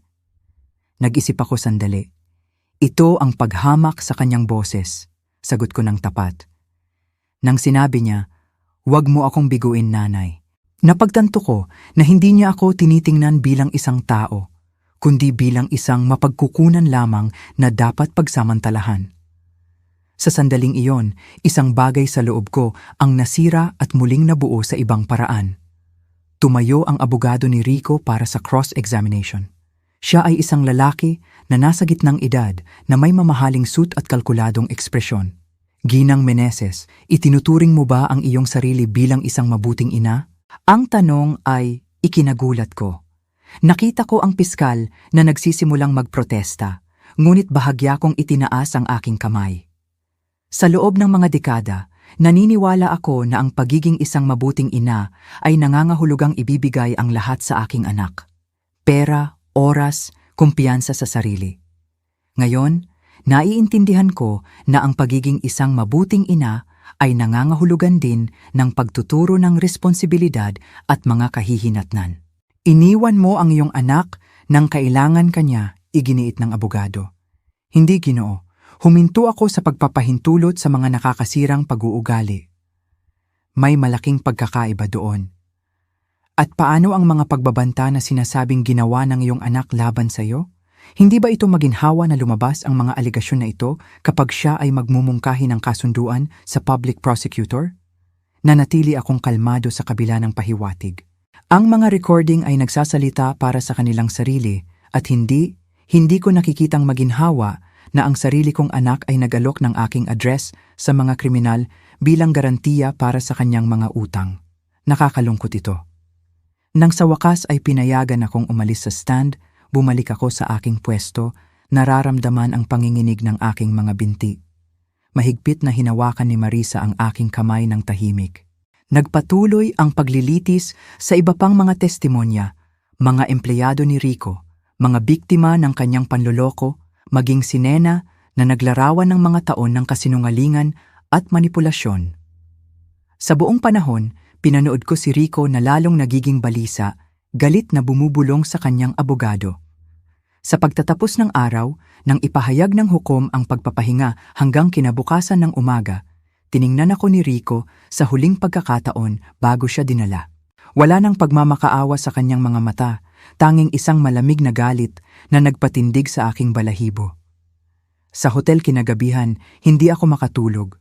Nag-isip ako sandali. Ito ang paghamak sa kanyang boses, sagot ko ng tapat. Nang sinabi niya, "Huwag mo akong biguin, nanay." Napagtanto ko na hindi niya ako tinitingnan bilang isang tao, kundi bilang isang mapagkukunan lamang na dapat pagsamantalahan. Sa sandaling iyon, isang bagay sa loob ko ang nasira at muling nabuo sa ibang paraan. Tumayo ang abogado ni Rico para sa cross-examination. Siya ay isang lalaki na nasa gitnang edad na may mamahaling suit at kalkuladong ekspresyon. Ginang Meneses, itinuturing mo ba ang iyong sarili bilang isang mabuting ina? Ang tanong ay ikinagulat ko. Nakita ko ang piskal na nagsisimulang magprotesta, ngunit bahagya kong itinaas ang aking kamay. Sa loob ng mga dekada, naniniwala ako na ang pagiging isang mabuting ina ay nangangahulugang ibibigay ang lahat sa aking anak. Pera, oras, kumpiyansa sa sarili. Ngayon, naiintindihan ko na ang pagiging isang mabuting ina ay nangangahulugan din ng pagtuturo ng responsibilidad at mga kahihinatnan. Iniwan mo ang iyong anak nang kailangan kanya, iginiit ng abogado. Hindi, Ginoo. Huminto ako sa pagpapahintulot sa mga nakakasirang pag-uugali. May malaking pagkakaiba doon. At paano ang mga pagbabanta na sinasabing ginawa ng iyong anak laban sa iyo? Hindi ba ito maginhawa na lumabas ang mga aligasyon na ito kapag siya ay magmumungkahi ng kasunduan sa public prosecutor? Nanatili akong kalmado sa kabila ng pahiwatig. Ang mga recording ay nagsasalita para sa kanilang sarili at hindi ko nakikitang maginhawa na ang sarili kong anak ay nag-alok ng aking address sa mga kriminal bilang garantiya para sa kanyang mga utang. Nakakalungkot ito. Nang sa wakas ay pinayagan akong umalis sa stand, bumalik ako sa aking pwesto, nararamdaman ang panginginig ng aking mga binti. Mahigpit na hinawakan ni Marisa ang aking kamay ng tahimik. Nagpatuloy ang paglilitis sa iba pang mga testimonya, mga empleyado ni Rico, mga biktima ng kanyang panloloko, maging si Nena na naglarawan ng mga taon ng kasinungalingan at manipulasyon. Sa buong panahon, pinanood ko si Rico na lalong nagiging balisa, galit na bumubulong sa kanyang abogado. Sa pagtatapos ng araw, nang ipahayag ng hukom ang pagpapahinga hanggang kinabukasan ng umaga, tiningnan ako ni Rico sa huling pagkakataon bago siya dinala. Wala nang pagmamakaawa sa kanyang mga mata, tanging isang malamig na galit na nagpatindig sa aking balahibo. Sa hotel kinagabihan, hindi ako makatulog.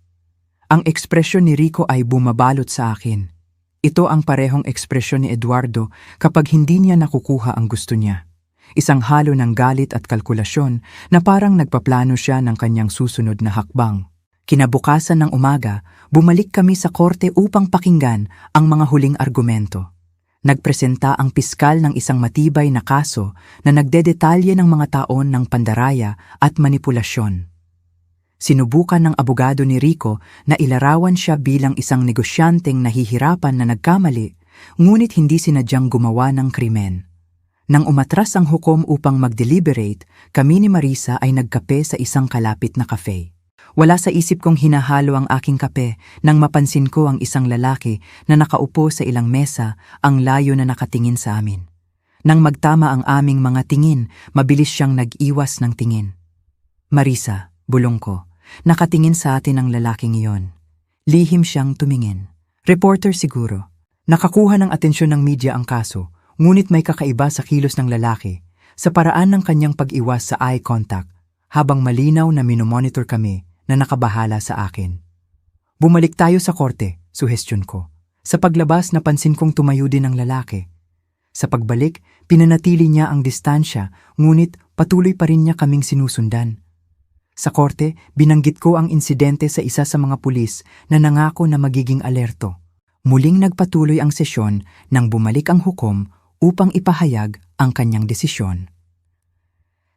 Ang ekspresyon ni Rico ay bumabalot sa akin. Ito ang parehong ekspresyon ni Eduardo kapag hindi niya nakukuha ang gusto niya. Isang halo ng galit at kalkulasyon na parang nagpaplano siya ng kanyang susunod na hakbang. Kinabukasan ng umaga, bumalik kami sa korte upang pakinggan ang mga huling argumento. Nagpresenta ang piskal ng isang matibay na kaso na nagdedetalye ng mga taon ng pandaraya at manipulasyon. Sinubukan ng abogado ni Rico na ilarawan siya bilang isang negosyanteng nahihirapan na nagkamali, ngunit hindi sinadyang gumawa ng krimen. Nang umatras ang hukom upang mag-deliberate, kami ni Marisa ay nagkape sa isang kalapit na cafe. Wala sa isip kong hinahalo ang aking kape nang mapansin ko ang isang lalaki na nakaupo sa ilang mesa, ang layo na nakatingin sa amin. Nang magtama ang aming mga tingin, mabilis siyang nag-iwas ng tingin. Marisa, bulong ko, nakatingin sa atin ang lalaking iyon. Lihim siyang tumingin. Reporter siguro. Nakakuha ng atensyon ng media ang kaso, ngunit may kakaiba sa kilos ng lalaki, sa paraan ng kanyang pag-iwas sa eye contact, habang malinaw na minomonitor kami na nakabahala sa akin. Bumalik tayo sa korte, suhestyon ko. Sa paglabas, napansin kong tumayo din ang lalaki. Sa pagbalik, pinanatili niya ang distansya, ngunit patuloy pa rin niya kaming sinusundan. Sa korte, binanggit ko ang insidente sa isa sa mga pulis na nangako na magiging alerto. Muling nagpatuloy ang sesyon nang bumalik ang hukom upang ipahayag ang kanyang desisyon.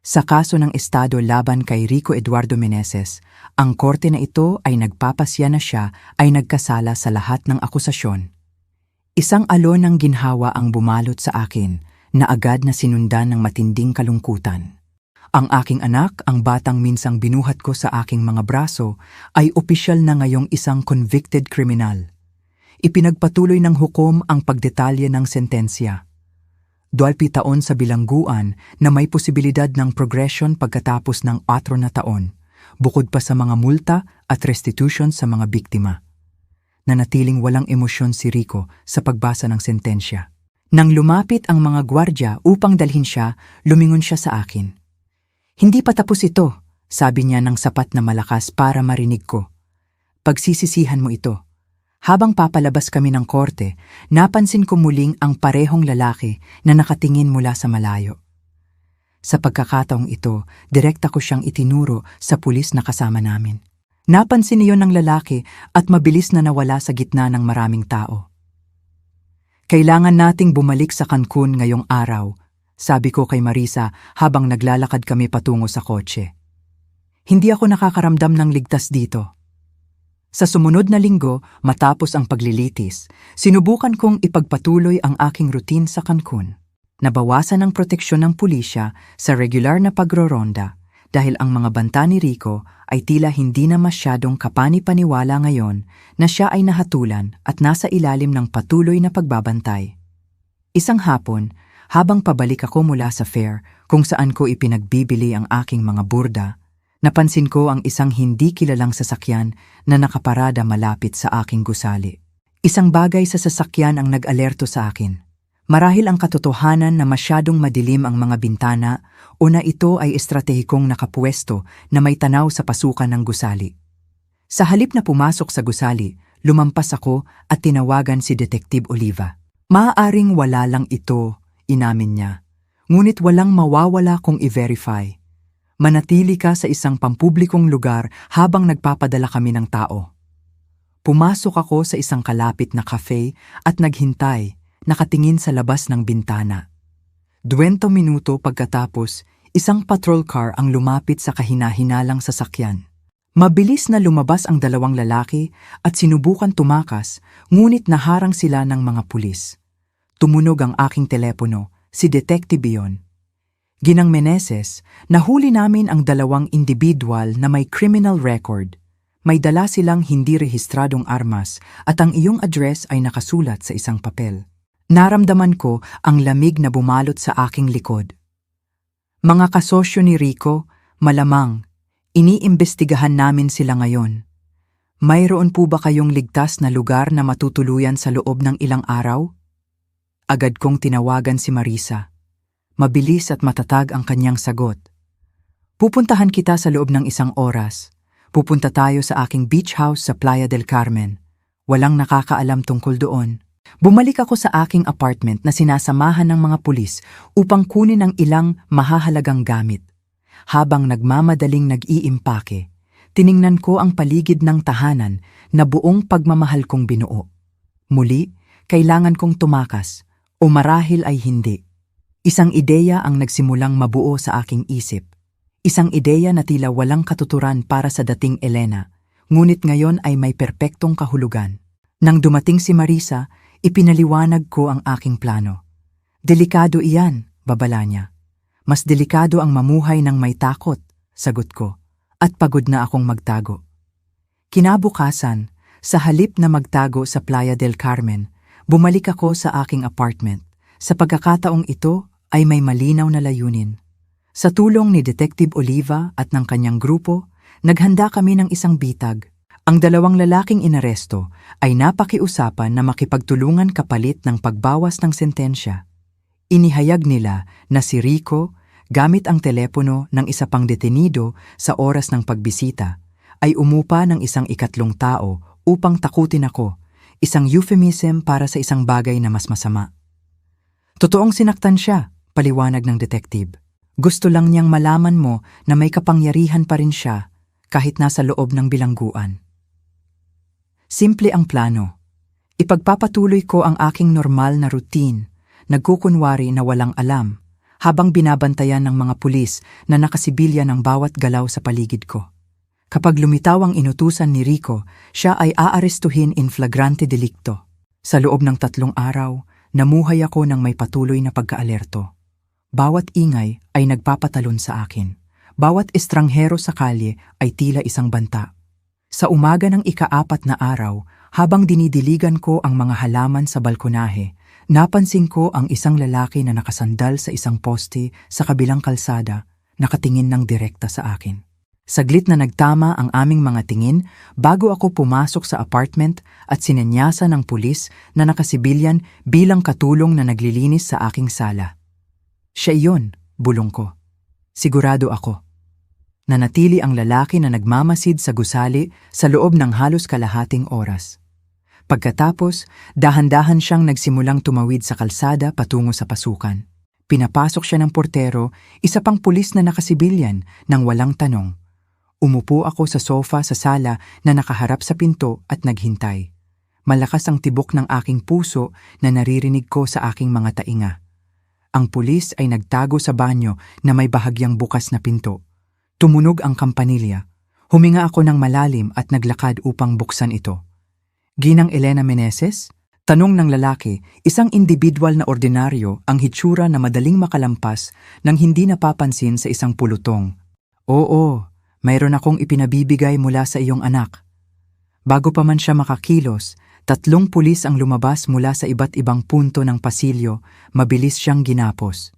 Sa kaso ng Estado laban kay Rico Eduardo Meneses, ang korte na ito ay nagpapasya na siya ay nagkasala sa lahat ng akusasyon. Isang alon ng ginhawa ang bumalot sa akin na agad na sinundan ng matinding kalungkutan. Ang aking anak, ang batang minsang binuhat ko sa aking mga braso, ay opisyal na ngayong isang convicted criminal. Ipinagpatuloy ng hukom ang pagdetalye ng sentensya. 12 taon sa bilangguan na may posibilidad ng progression pagkatapos ng 4 na taon, bukod pa sa mga multa at restitution sa mga biktima. Nanatiling walang emosyon si Rico sa pagbasa ng sentensya. Nang lumapit ang mga gwardya upang dalhin siya, lumingon siya sa akin. Hindi pa tapos ito, sabi niya ng sapat na malakas para marinig ko. Pagsisisihan mo ito. Habang papalabas kami ng korte, napansin ko muling ang parehong lalaki na nakatingin mula sa malayo. Sa pagkakataong ito, direkta ko siyang itinuro sa pulis na kasama namin. Napansin iyon ng lalaki at mabilis na nawala sa gitna ng maraming tao. Kailangan nating bumalik sa Cancun ngayong araw, sabi ko kay Marisa habang naglalakad kami patungo sa kotse. Hindi ako nakakaramdam ng ligtas dito. Sa sumunod na linggo, matapos ang paglilitis, sinubukan kong ipagpatuloy ang aking routine sa Cancun. Nabawasan ang proteksyon ng pulisya sa regular na pagroronda dahil ang mga banta ni Rico ay tila hindi na masyadong kapani-paniwala ngayon na siya ay nahatulan at nasa ilalim ng patuloy na pagbabantay. Isang hapon, habang pabalik ako mula sa fair kung saan ko ipinagbibili ang aking mga burda, napansin ko ang isang hindi kilalang sasakyan na nakaparada malapit sa aking gusali. Isang bagay sa sasakyan ang nag-alerto sa akin. Marahil ang katotohanan na masyadong madilim ang mga bintana o na ito ay estratehikong nakapwesto na may tanaw sa pasukan ng gusali. Sa halip na pumasok sa gusali, lumampas ako at tinawagan si Detective Oliva. Maaaring wala lang ito, inamin niya. Ngunit walang mawawala kung i-verify. Manatili ka sa isang pampublikong lugar habang nagpapadala kami ng tao. Pumasok ako sa isang kalapit na cafe at naghintay, nakatingin sa labas ng bintana. 20 minuto pagkatapos, isang patrol car ang lumapit sa kahina-hinalang sasakyan. Mabilis na lumabas ang dalawang lalaki at sinubukan tumakas, ngunit naharang sila ng mga pulis. Tumunog ang aking telepono, si Detective iyon. Ginang Meneses, nahuli namin ang dalawang individual na may criminal record. May dala silang hindi rehistradong armas at ang iyong address ay nakasulat sa isang papel. Naramdaman ko ang lamig na bumalot sa aking likod. Mga kasosyo ni Rico, malamang, iniimbestigahan namin sila ngayon. Mayroon po ba kayong ligtas na lugar na matutuluyan sa loob ng ilang araw? Agad kong tinawagan si Marisa. Mabilis at matatag ang kanyang sagot. Pupuntahan kita sa loob ng isang oras. Pupunta tayo sa aking beach house sa Playa del Carmen. Walang nakakaalam tungkol doon. Bumalik ako sa aking apartment na sinasamahan ng mga pulis upang kunin ang ilang mahahalagang gamit. Habang nagmamadaling nag-iimpake, tiningnan ko ang paligid ng tahanan na buong pagmamahal kong binuo. Muli, kailangan kong tumakas, o marahil ay hindi. Isang ideya ang nagsimulang mabuo sa aking isip. Isang ideya na tila walang katuturan para sa dating Elena, ngunit ngayon ay may perpektong kahulugan. Nang dumating si Marisa, ipinaliwanag ko ang aking plano. Delikado iyan, babala niya. Mas delikado ang mamuhay ng may takot, sagot ko, at pagod na akong magtago. Kinabukasan, sa halip na magtago sa Playa del Carmen, bumalik ako sa aking apartment. Sa pagkakataong ito ay may malinaw na layunin. Sa tulong ni Detective Oliva at ng kanyang grupo, naghanda kami ng isang bitag. Ang dalawang lalaking inaresto ay napakiusapan na makipagtulungan kapalit ng pagbawas ng sentensya. Inihayag nila na si Rico, gamit ang telepono ng isa pang detenido sa oras ng pagbisita, ay umupa ng isang ikatlong tao upang takutin ako, isang euphemism para sa isang bagay na mas masama. Totoong sinaktan siya, paliwanag ng detective. Gusto lang niyang malaman mo na may kapangyarihan pa rin siya kahit nasa loob ng bilangguan. Simple ang plano. Ipagpapatuloy ko ang aking normal na routine, nagkukunwari na walang alam, habang binabantayan ng mga pulis na nakasibilya ng bawat galaw sa paligid ko. Kapag lumitaw ang inutusan ni Rico, siya ay aarestuhin in flagrante delicto. Sa loob ng 3 araw, namuhay ako ng may patuloy na pagkaalerto. Bawat ingay ay nagpapatalon sa akin. Bawat estranghero sa kalye ay tila isang banta. Sa umaga ng ika-4 na araw, habang dinidiligan ko ang mga halaman sa balkonahe, napansin ko ang isang lalaki na nakasandal sa isang poste sa kabilang kalsada, nakatingin ng direkta sa akin. Saglit na nagtama ang aming mga tingin bago ako pumasok sa apartment at sinenyasan ng pulis na nakasibilyan bilang katulong na naglilinis sa aking sala. Siya iyon, bulong ko. Sigurado ako. Nanatili ang lalaki na nagmamasid sa gusali sa loob ng halos kalahating oras. Pagkatapos, dahan-dahan siyang nagsimulang tumawid sa kalsada patungo sa pasukan. Pinapasok siya ng portero, isa pang pulis na nakasibilyan, nang walang tanong. Umupo ako sa sofa sa sala na nakaharap sa pinto at naghintay. Malakas ang tibok ng aking puso na naririnig ko sa aking mga tainga. Ang pulis ay nagtago sa banyo na may bahagyang bukas na pinto. Tumunog ang kampanilya. Huminga ako ng malalim at naglakad upang buksan ito. Ginang Elena Meneses? Tanong ng lalaki, isang individual na ordinaryo ang hitsura na madaling makalampas nang hindi napapansin sa isang pulutong. Oo, mayroon akong ipinabibigay mula sa iyong anak. Bago pa man siya makakilos, 3 pulis ang lumabas mula sa iba't ibang punto ng pasilyo, mabilis siyang ginapos.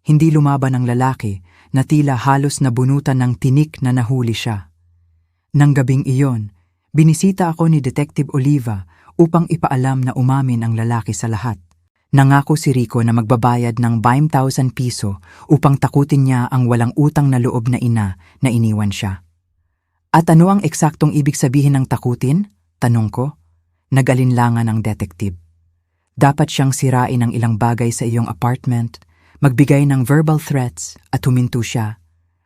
Hindi lumaban ang lalaki na tila halos nabunutan ng tinik na nahuli siya. Nang gabing iyon, binisita ako ni Detective Oliva upang ipaalam na umamin ang lalaki sa lahat. Nangako si Rico na magbabayad ng 20,000 piso upang takutin niya ang walang utang na loob na ina na iniwan siya. At ano ang eksaktong ibig sabihin ng takutin? Tanong ko. Nag-alinlangan ang detective. Dapat siyang sirain ang ilang bagay sa iyong apartment, magbigay ng verbal threats at huminto siya,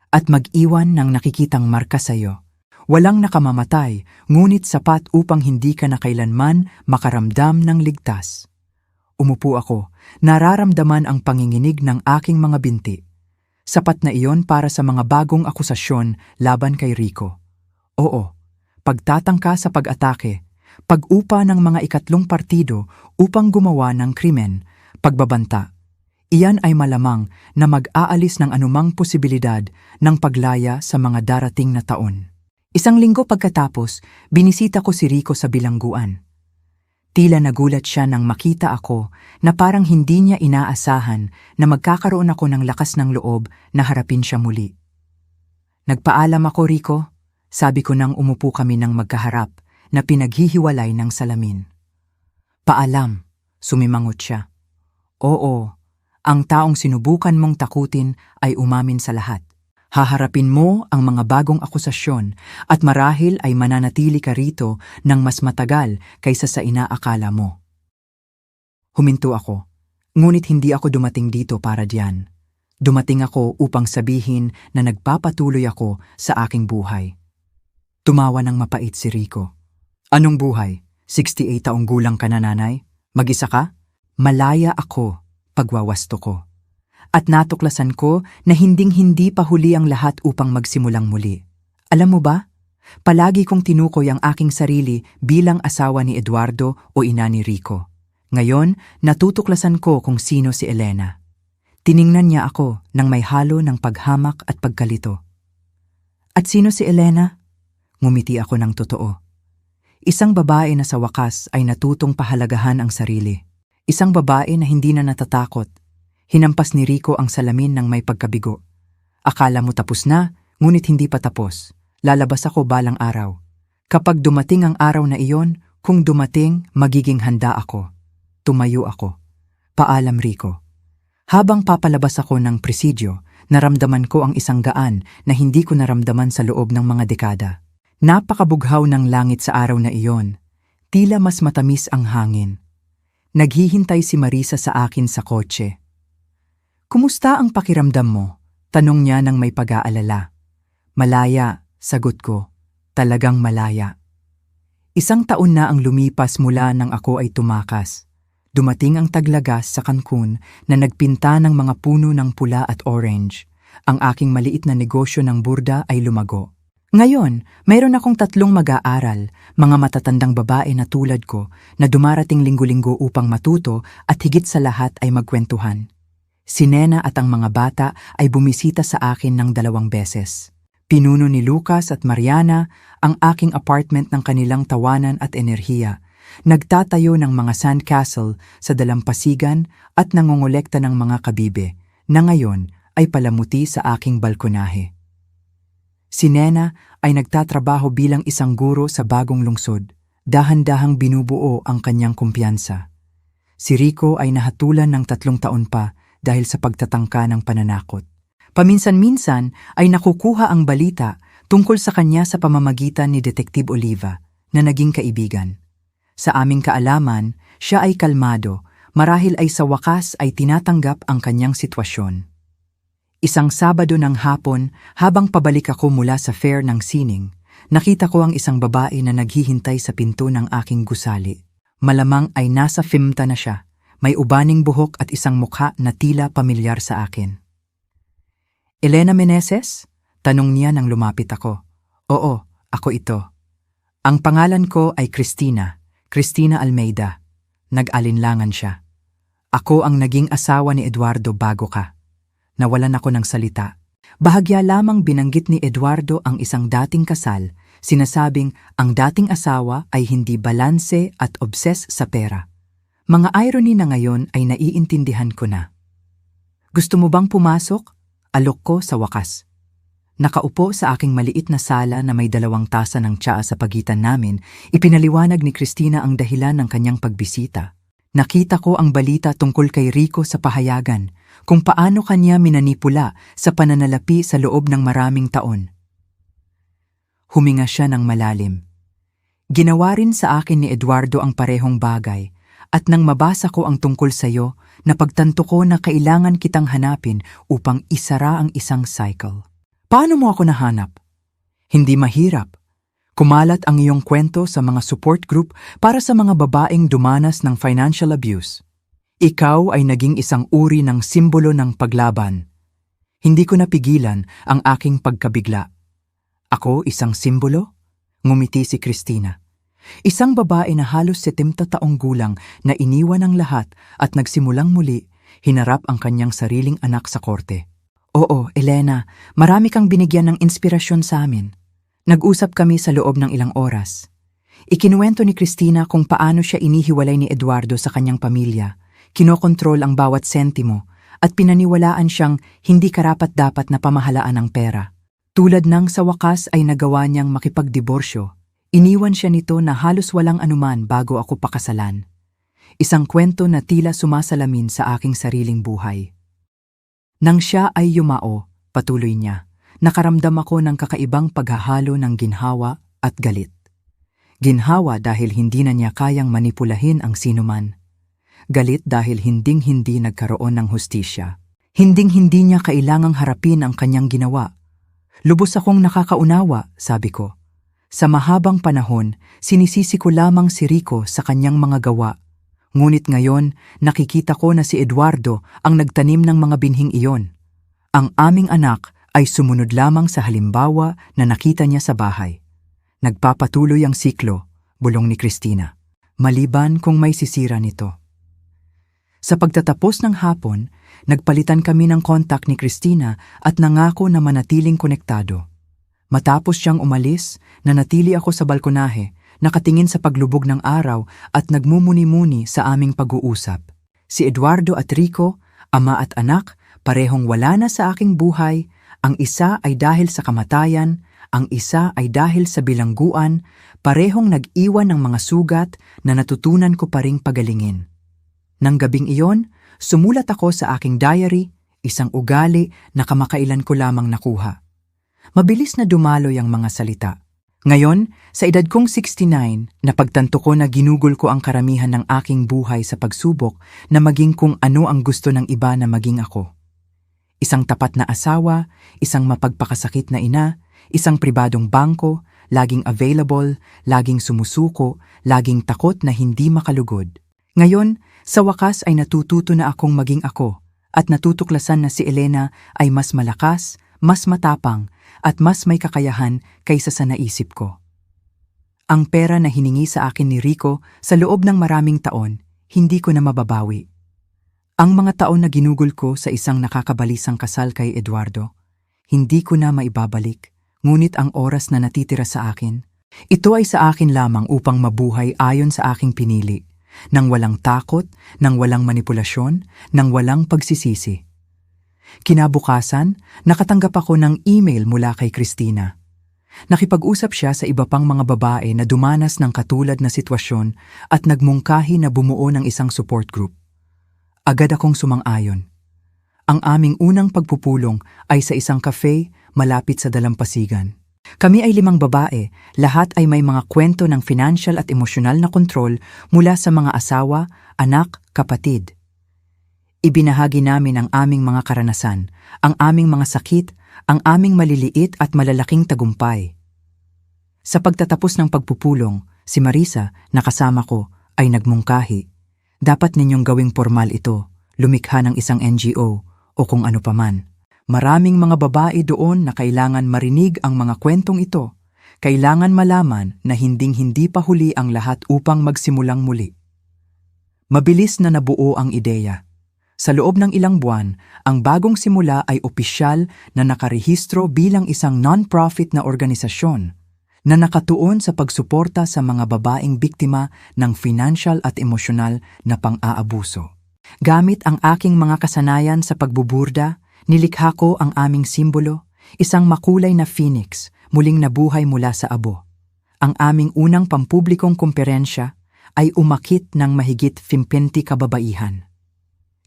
at mag-iwan ng nakikitang marka sa iyo. Walang nakamamatay, ngunit sapat upang hindi ka na kailanman makaramdam ng ligtas. Umupo ako, nararamdaman ang panginginig ng aking mga binti. Sapat na iyon para sa mga bagong akusasyon laban kay Rico. Oo, pagtatangka sa pag-atake, pag-upa ng mga ikatlong partido upang gumawa ng krimen, pagbabanta. Iyan ay malamang na mag-aalis ng anumang posibilidad ng paglaya sa mga darating na taon. 1 linggo pagkatapos, binisita ko si Rico sa bilangguan. Tila nagulat siya nang makita ako na parang hindi niya inaasahan na magkakaroon ako ng lakas ng loob na harapin siya muli. Nagpaalam ako, Rico, sabi ko nang umupo kami ng magkaharap na pinaghihiwalay ng salamin. Paalam, sumimangot siya. Oo, ang taong sinubukan mong takutin ay umamin sa lahat. Haharapin mo ang mga bagong akusasyon at marahil ay mananatili ka rito ng mas matagal kaysa sa inaakala mo. Huminto ako, ngunit hindi ako dumating dito para diyan. Dumating ako upang sabihin na nagpapatuloy ako sa aking buhay. Tumawa ng mapait si Rico. Anong buhay? 68 taong gulang ka na, nanay? Mag-isa ka? Malaya ako, pagwawasto ko. At natuklasan ko na hinding-hindi pa huli ang lahat upang magsimulang muli. Alam mo ba? Palagi kong tinukoy ang aking sarili bilang asawa ni Eduardo o ina ni Rico. Ngayon, natutuklasan ko kung sino si Elena. Tiningnan niya ako nang may halo ng paghamak at pagkalito. At sino si Elena? Ngumiti ako ng totoo. Isang babae na sa wakas ay natutong pahalagahan ang sarili. Isang babae na hindi na natatakot. Hinampas ni Rico ang salamin ng may pagkabigo. Akala mo tapos na, ngunit hindi pa tapos. Lalabas ako balang araw. Kapag dumating ang araw na iyon, kung dumating, magiging handa ako. Tumayo ako. Paalam, Rico. Habang papalabas ako ng presidyo, naramdaman ko ang isang gaan na hindi ko naramdaman sa loob ng mga dekada. Napakabughaw ng langit sa araw na iyon. Tila mas matamis ang hangin. Naghihintay si Marisa sa akin sa kotse. Kumusta ang pakiramdam mo? Tanong niya nang may pag-aalala. Malaya, sagot ko. Talagang malaya. 1 taon na ang lumipas mula nang ako ay tumakas. Dumating ang taglagas sa Cancun na nagpinta ng mga puno ng pula at orange. Ang aking maliit na negosyo ng burda ay lumago. Ngayon, mayroon akong 3 mag-aaral, mga matatandang babae na tulad ko na dumarating linggo-linggo upang matuto at higit sa lahat ay magkwentuhan. Si Nena at ang mga bata ay bumisita sa akin ng 2 beses. Pinuno ni Lucas at Mariana ang aking apartment ng kanilang tawanan at enerhiya. Nagtatayo ng mga sandcastle sa dalampasigan at nangongolekta ng mga kabibe na ngayon ay palamuti sa aking balkonahe. Si Nena ay nagtatrabaho bilang isang guro sa bagong lungsod. Dahan-dahang binubuo ang kanyang kumpiyansa. Si Rico ay nahatulan ng 3 taon pa dahil sa pagtatangka ng pananakot. Paminsan-minsan ay nakukuha ang balita tungkol sa kanya sa pamamagitan ni Detective Oliva na naging kaibigan. Sa aming kaalaman, siya ay kalmado, marahil ay sa wakas ay tinatanggap ang kanyang sitwasyon. Isang Sabado ng hapon, habang pabalik ako mula sa fair ng sining, nakita ko ang isang babae na naghihintay sa pinto ng aking gusali. Malamang ay nasa 50 na siya, may ubaning buhok at isang mukha na tila pamilyar sa akin. Elena Meneses? Tanong niya nang lumapit ako. Oo, ako ito. Ang pangalan ko ay Christina, Christina Almeida. Nag-alinlangan siya. Ako ang naging asawa ni Eduardo bago ka. Nawalan ako ng salita. Bahagya lamang binanggit ni Eduardo ang isang dating kasal, sinasabing ang dating asawa ay hindi balanse at obses sa pera. Mga irony na ngayon ay naiintindihan ko na. Gusto mo bang pumasok? Alok ko sa wakas. Nakaupo sa aking maliit na sala na may 2 tasa ng tsaa sa pagitan namin, ipinaliwanag ni Christina ang dahilan ng kanyang pagbisita. Nakita ko ang balita tungkol kay Rico sa pahayagan, kung paano kanya minanipula sa pananalapi sa loob ng maraming taon. Huminga siya ng malalim. Ginawa rin sa akin ni Eduardo ang parehong bagay, at nang mabasa ko ang tungkol sayo, napagtanto ko na kailangan kitang hanapin upang isara ang isang cycle. Paano mo ako nahanap? Hindi mahirap. Kumalat ang iyong kwento sa mga support group para sa mga babaeng dumanas ng financial abuse. Ikaw ay naging isang uri ng simbolo ng paglaban. Hindi ko napigilan ang aking pagkabigla. Ako isang simbolo? Ngumiti si Christina. Isang babae na halos 70 taong gulang na iniwan ang lahat at nagsimulang muli, hinarap ang kanyang sariling anak sa korte. Oo, Elena, marami kang binigyan ng inspirasyon sa amin. Nag-usap kami sa loob ng ilang oras. Ikinuwento ni Christina kung paano siya inihiwalay ni Eduardo sa kanyang pamilya, kinokontrol ang bawat sentimo, at pinaniwalaan siyang hindi karapat-dapat na pamahalaan ang pera. Tulad ng sa wakas ay nagawa niyang makipagdiborsyo, iniwan siya nito na halos walang anuman bago ako pakasalan. Isang kwento na tila sumasalamin sa aking sariling buhay. Nang siya ay yumao, patuloy niya, nakaramdam ako ng kakaibang paghahalo ng ginhawa at galit. Ginhawa dahil hindi na niya kayang manipulahin ang sinuman. Galit dahil hinding-hindi nagkaroon ng hustisya. Hinding-hindi niya kailangang harapin ang kanyang ginawa. Lubos akong nakakaunawa, sabi ko. Sa mahabang panahon, sinisisi ko lamang si Rico sa kanyang mga gawa. Ngunit ngayon, nakikita ko na si Eduardo ang nagtanim ng mga binhing iyon. Ang aming anak ay sumunod lamang sa halimbawa na nakita niya sa bahay. Nagpapatuloy ang siklo, bulong ni Christina, maliban kung may sisira nito. Sa pagtatapos ng hapon, nagpalitan kami ng kontak ni Christina at nangako na manatiling konektado. Matapos siyang umalis, nanatili ako sa balkonahe, nakatingin sa paglubog ng araw at nagmumuni-muni sa aming pag-uusap. Si Eduardo at Rico, ama at anak, parehong wala na sa aking buhay. Ang isa ay dahil sa kamatayan, ang isa ay dahil sa bilangguan, parehong nag-iwan ng mga sugat na natutunan ko pa ring pagalingin. Nang gabing iyon, sumulat ako sa aking diary, isang ugali na kamakailan ko lamang nakuha. Mabilis na dumaloy ang mga salita. Ngayon, sa edad kong 69, napagtanto ko na ginugol ko ang karamihan ng aking buhay sa pagsubok na maging kung ano ang gusto ng iba na maging ako. Isang tapat na asawa, isang mapagpakasakit na ina, isang pribadong bangko, laging available, laging sumusuko, laging takot na hindi makalugod. Ngayon, sa wakas ay natututo na akong maging ako at natutuklasan na si Elena ay mas malakas, mas matapang, at mas may kakayahan kaysa sa naisip ko. Ang pera na hiningi sa akin ni Rico sa loob ng maraming taon, hindi ko na mababawi. Ang mga taon na ginugol ko sa isang nakakabalisang kasal kay Eduardo, hindi ko na maibabalik, ngunit ang oras na natitira sa akin, ito ay sa akin lamang upang mabuhay ayon sa aking pinili, nang walang takot, nang walang manipulasyon, nang walang pagsisisi. Kinabukasan, nakatanggap ako ng email mula kay Christina. Nakipag-usap siya sa iba pang mga babae na dumanas ng katulad na sitwasyon at nagmungkahi na bumuo ng isang support group. Agad akong sumang-ayon. Ang aming unang pagpupulong ay sa isang cafe malapit sa dalampasigan. Kami ay 5 babae, lahat ay may mga kwento ng financial at emosyonal na kontrol mula sa mga asawa, anak, kapatid. Ibinahagi namin ang aming mga karanasan, ang aming mga sakit, ang aming maliliit at malalaking tagumpay. Sa pagtatapos ng pagpupulong, si Marisa, na kasama ko, ay nagmungkahi. Dapat ninyong gawing formal ito, lumikha ng isang NGO o kung ano paman. Maraming mga babae doon na kailangan marinig ang mga kwentong ito, kailangan malaman na hinding-hindi pa huli ang lahat upang magsimulang muli. Mabilis na nabuo ang ideya. Sa loob ng ilang buwan, ang bagong simula ay opisyal na nakarehistro bilang isang non-profit na organisasyon na nakatuon sa pagsuporta sa mga babaeng biktima ng financial at emosyonal na pang-aabuso. Gamit ang aking mga kasanayan sa pagbuburda, nilikha ko ang aming simbolo, isang makulay na phoenix, muling nabuhay mula sa abo. Ang aming unang pampublikong kumperensya ay umakit ng mahigit 50 kababaihan.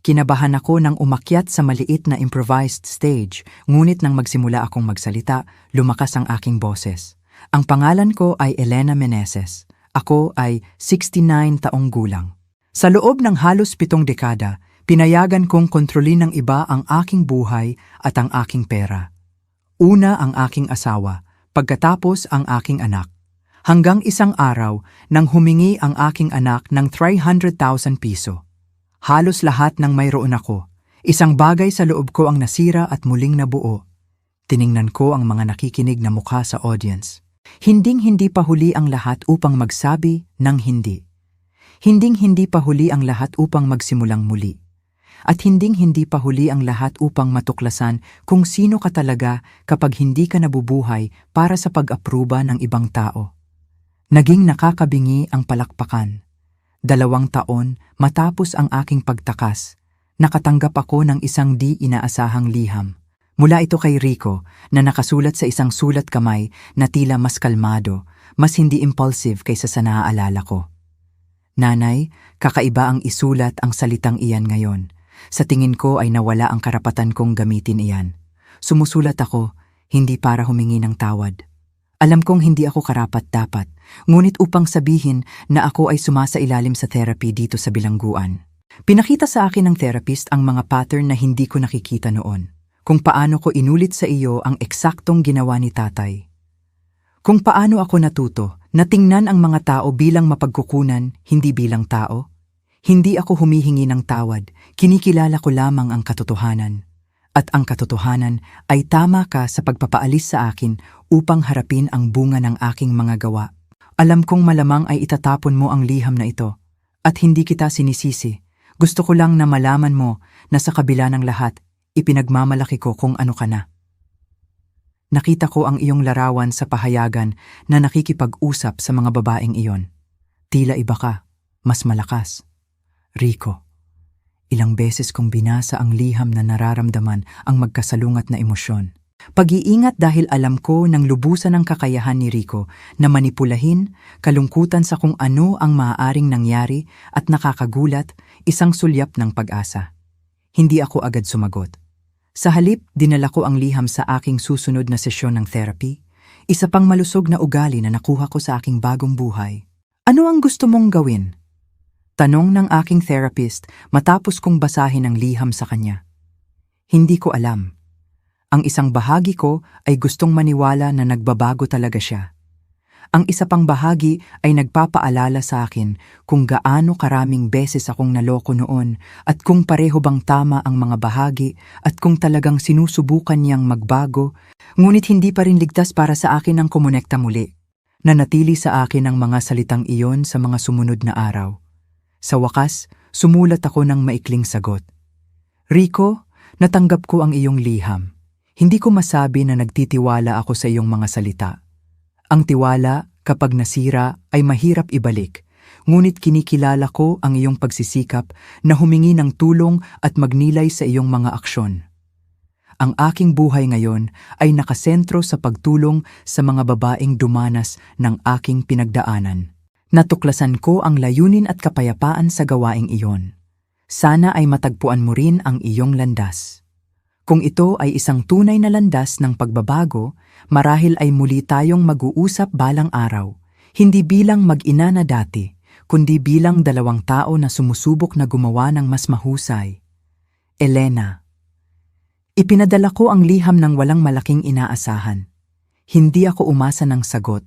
Kinabahan ako nang umakyat sa maliit na improvised stage, ngunit nang magsimula akong magsalita, lumakas ang aking boses. Ang pangalan ko ay Elena Meneses. Ako ay 69 taong gulang. Sa loob ng halos 7 dekada, pinayagan kong kontrolin ng iba ang aking buhay at ang aking pera. Una ang aking asawa, pagkatapos ang aking anak. Hanggang isang araw nang humingi ang aking anak ng 300,000 piso. Halos lahat ng mayroon ako. Isang bagay sa loob ko ang nasira at muling nabuo. Tiningnan ko ang mga nakikinig na mukha sa audience. Hinding-hindi pa huli ang lahat upang magsabi ng hindi. Hinding-hindi pa huli ang lahat upang magsimulang muli. At hinding-hindi pa huli ang lahat upang matuklasan kung sino ka talaga kapag hindi ka nabubuhay para sa pag-apruba ng ibang tao. Naging nakakabingi ang palakpakan. 2 taon matapos ang aking pagtakas, nakatanggap ako ng isang di inaasahang liham. Mula ito kay Rico na nakasulat sa isang sulat kamay na tila mas kalmado, mas hindi impulsive kaysa sa naaalala ko. Nanay, kakaiba ang isulat ang salitang iyan ngayon. Sa tingin ko ay nawala ang karapatan kong gamitin iyan. Sumusulat ako, hindi para humingi ng tawad. Alam kong hindi ako karapat-dapat, ngunit upang sabihin na ako ay sumasailalim sa therapy dito sa bilangguan. Pinakita sa akin ng therapist ang mga pattern na hindi ko nakikita noon. Kung paano ko inulit sa iyo ang eksaktong ginawa ni tatay. Kung paano ako natuto na tingnan ang mga tao bilang mapagkukunan, hindi bilang tao. Hindi ako humihingi ng tawad, kinikilala ko lamang ang katotohanan. At ang katotohanan ay tama ka sa pagpapaalis sa akin upang harapin ang bunga ng aking mga gawa. Alam kong malamang ay itatapon mo ang liham na ito. At hindi kita sinisisi. Gusto ko lang na malaman mo na sa kabila ng lahat, ipinagmamalaki ko kung ano ka na. Nakita ko ang iyong larawan sa pahayagan na nakikipag-usap sa mga babaeng iyon. Tila iba ka, mas malakas. Rico, ilang beses kong binasa ang liham na nararamdaman ang magkasalungat na emosyon. Pag-iingat dahil alam ko ng lubusan ang kakayahan ni Rico na manipulahin, kalungkutan sa kung ano ang maaaring nangyari at nakakagulat, isang sulyap ng pag-asa. Hindi ako agad sumagot. Sa halip, dinala ko ang liham sa aking susunod na sesyon ng therapy, isa pang malusog na ugali na nakuha ko sa aking bagong buhay. Ano ang gusto mong gawin? Tanong ng aking therapist matapos kong basahin ang liham sa kanya. Hindi ko alam. Ang isang bahagi ko ay gustong maniwala na nagbabago talaga siya. Ang isa pang bahagi ay nagpapaalala sa akin kung gaano karaming beses akong naloko noon at kung pareho bang tama ang mga bahagi at kung talagang sinusubukan niyang magbago, ngunit hindi pa rin ligtas para sa akin ang kumonekta muli. Nanatili sa akin ang mga salitang iyon sa mga sumunod na araw. Sa wakas, sumulat ako ng maikling sagot. Rico, natanggap ko ang iyong liham. Hindi ko masabi na nagtitiwala ako sa iyong mga salita. Ang tiwala, kapag nasira, ay mahirap ibalik. Ngunit kinikilala ko ang iyong pagsisikap na humingi ng tulong at magnilay sa iyong mga aksyon. Ang aking buhay ngayon ay nakasentro sa pagtulong sa mga babaeng dumanas ng aking pinagdaanan. Natuklasan ko ang layunin at kapayapaan sa gawaing iyon. Sana ay matagpuan mo rin ang iyong landas. Kung ito ay isang tunay na landas ng pagbabago, marahil ay muli tayong mag-uusap balang araw, hindi bilang mag-ina na dati, kundi bilang 2 tao na sumusubok na gumawa ng mas mahusay. Elena. Ipinadala ko ang liham ng walang malaking inaasahan. Hindi ako umasa ng sagot.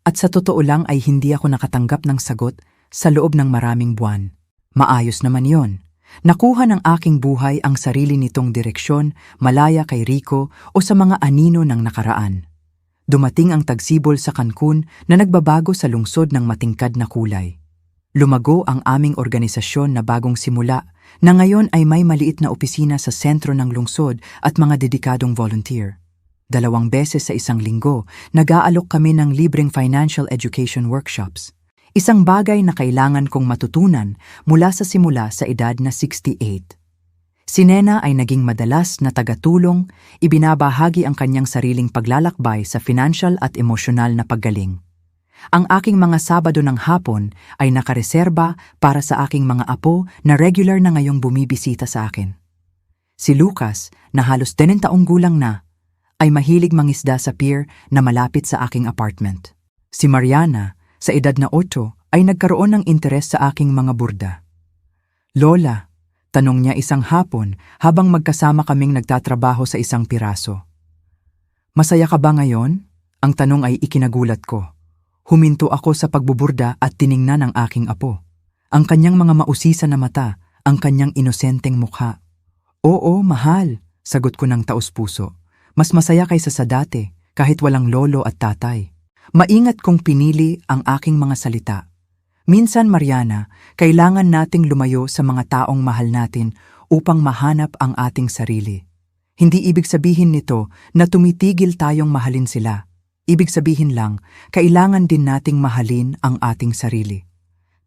At sa totoo lang ay hindi ako nakatanggap ng sagot sa loob ng maraming buwan. Maayos naman yon. Nakuha ng aking buhay ang sarili nitong direksyon, malaya kay Rico o sa mga anino ng nakaraan. Dumating ang tagsibol sa Cancun na nagbabago sa lungsod ng matingkad na kulay. Lumago ang aming organisasyon na bagong simula na ngayon ay may maliit na opisina sa sentro ng lungsod at mga dedikadong volunteer. 2 beses sa isang linggo, nag-aalok kami ng libreng financial education workshops. Isang bagay na kailangan kong matutunan mula sa simula sa edad na 68. Si Nena ay naging madalas na tagatulong, ibinabahagi ang kanyang sariling paglalakbay sa financial at emosyonal na paggaling. Ang aking mga Sabado ng hapon ay nakareserba para sa aking mga apo na regular na ngayong bumibisita sa akin. Si Lucas, na halos 10 taong gulang na, ay mahilig mangisda sa pier na malapit sa aking apartment. Si Mariana, sa edad na 8, ay nagkaroon ng interes sa aking mga burda. Lola, tanong niya isang hapon habang magkasama kaming nagtatrabaho sa isang piraso. Masaya ka ba ngayon? Ang tanong ay ikinagulat ko. Huminto ako sa pagbuburda at tiningnan ang aking apo. Ang kanyang mga mausisa na mata, ang kanyang inosenteng mukha. Oo, mahal, sagot ko ng taos-puso. Mas masaya kaysa sa dati, kahit walang lolo at tatay. Maingat kong pinili ang aking mga salita. Minsan, Mariana, kailangan nating lumayo sa mga taong mahal natin upang mahanap ang ating sarili. Hindi ibig sabihin nito na tumitigil tayong mahalin sila. Ibig sabihin lang, kailangan din nating mahalin ang ating sarili.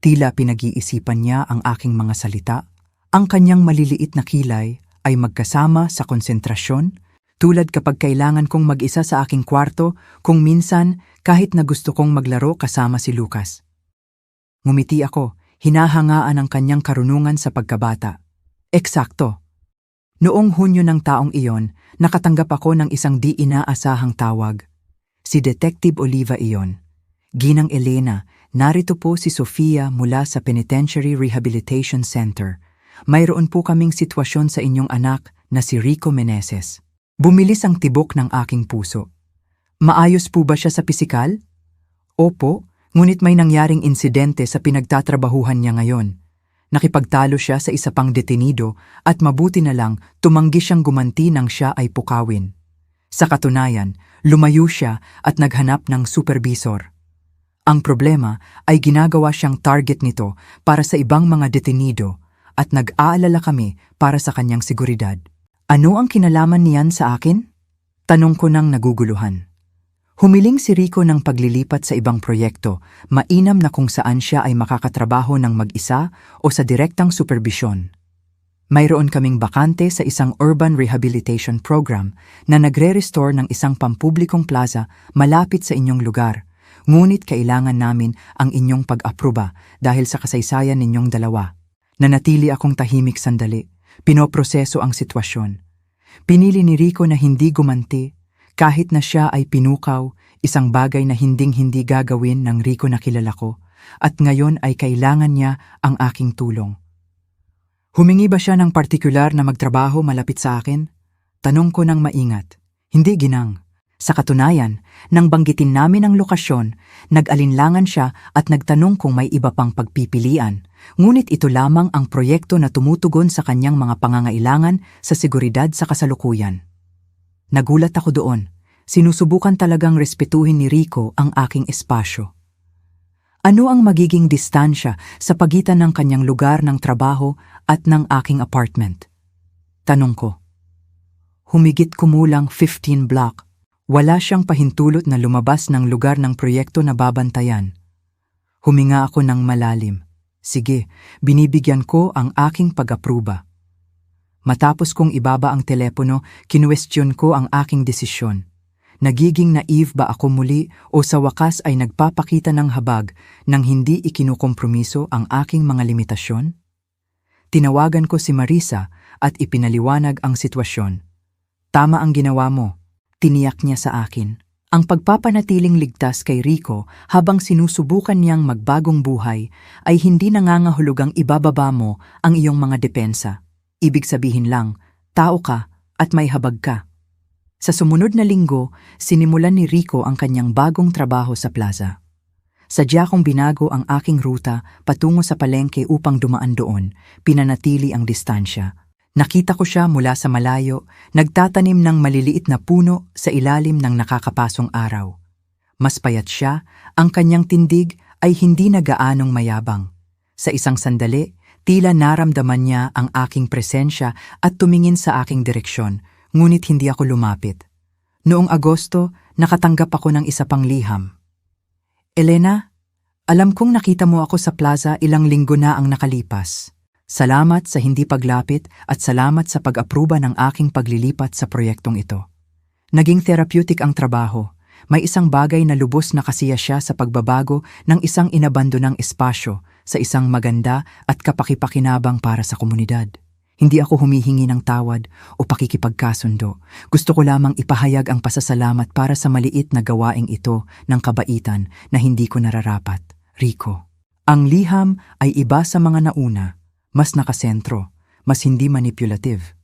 Tila pinag-iisipan niya ang aking mga salita. Ang kanyang maliliit na kilay ay magkasama sa konsentrasyon, tulad kapag kailangan kong mag-isa sa aking kwarto, kung minsan kahit na gusto kong maglaro kasama si Lucas. Ngumiti ako, hinahangaan ang kanyang karunungan sa pagkabata. Eksakto. Noong Hunyo ng taong iyon, nakatanggap ako ng isang di inaasahang tawag. Si Detective Oliva iyon. Ginang Elena, narito po si Sofia mula sa Penitentiary Rehabilitation Center. Mayroon po kaming sitwasyon sa inyong anak na si Rico Meneses. Bumilis ang tibok ng aking puso. Maayos po ba siya sa pisikal? Opo, ngunit may nangyaring insidente sa pinagtatrabahuhan niya ngayon. Nakipagtalo siya sa isa pang detenido at mabuti na lang tumanggi siyang gumanti nang siya ay pukawin. Sa katunayan, lumayo siya at naghanap ng supervisor. Ang problema ay ginagawa siyang target nito para sa ibang mga detenido at nag-aalala kami para sa kanyang seguridad. Ano ang kinalaman niyan sa akin? Tanong ko nang naguguluhan. Humiling si Rico ng paglilipat sa ibang proyekto, mainam na kung saan siya ay makakatrabaho ng mag-isa o sa direktang superbisyon. Mayroon kaming bakante sa isang urban rehabilitation program na nagre-restore ng isang pampublikong plaza malapit sa inyong lugar, ngunit kailangan namin ang inyong pag-aproba dahil sa kasaysayan ninyong dalawa. Nanatili akong tahimik sandali, pinoproseso ang sitwasyon. Pinili ni Rico na hindi gumanti, kahit na siya ay pinukaw, isang bagay na hinding-hindi gagawin ng Rico na kilala ko, at ngayon ay kailangan niya ang aking tulong. Humingi ba siya ng partikular na magtrabaho malapit sa akin? Tanong ko ng maingat. Hindi, ginang. Sa katunayan, nang banggitin namin ang lokasyon, nag-alinlangan siya at nagtanong kung may iba pang pagpipilian, ngunit ito lamang ang proyekto na tumutugon sa kanyang mga pangangailangan sa seguridad sa kasalukuyan. Nagulat ako doon. Sinusubukan talagang respetuhin ni Rico ang aking espasyo. Ano ang magiging distansya sa pagitan ng kanyang lugar ng trabaho at ng aking apartment? Tanong ko. Humigit kumulang 15 block. Wala siyang pahintulot na lumabas ng lugar ng proyekto na babantayan. Huminga ako ng malalim. Sige, binibigyan ko ang aking pag-apruba. Matapos kong ibaba ang telepono, kinuwestiyon ko ang aking desisyon. Nagiging naive ba ako muli o sa wakas ay nagpapakita ng habag nang hindi ikinukompromiso ang aking mga limitasyon? Tinawagan ko si Marisa at ipinaliwanag ang sitwasyon. Tama ang ginawa mo. Tiniyak niya sa akin. Ang pagpapanatiling ligtas kay Rico habang sinusubukan niyang magbagong buhay ay hindi nangangahulugang ibababa mo ang iyong mga depensa. Ibig sabihin lang, tao ka at may habag ka. Sa sumunod na linggo, sinimulan ni Rico ang kanyang bagong trabaho sa plaza. Sadya kong binago ang aking ruta patungo sa palengke upang dumaan doon, pinanatili ang distansya. Nakita ko siya mula sa malayo, nagtatanim ng maliliit na puno sa ilalim ng nakakapasong araw. Mas payat siya, ang kanyang tindig ay hindi na gaanong mayabang. Sa isang sandali, tila naramdaman niya ang aking presensya at tumingin sa aking direksyon, ngunit hindi ako lumapit. Noong Agosto, nakatanggap ako ng isa pang liham. Elena, alam kong nakita mo ako sa plaza ilang linggo na ang nakalipas. Salamat sa hindi paglapit at salamat sa pag-apruba ng aking paglilipat sa proyektong ito. Naging therapeutic ang trabaho. May isang bagay na lubos na kasiya siya sa pagbabago ng isang inabandonang espasyo sa isang maganda at kapakipakinabang para sa komunidad. Hindi ako humihingi ng tawad o pakikipagkasundo. Gusto ko lamang ipahayag ang pasasalamat para sa maliit na gawaing ito ng kabaitan na hindi ko nararapat. Rico. Ang liham ay iba sa mga nauna. Mas nakasentro, mas hindi manipulative.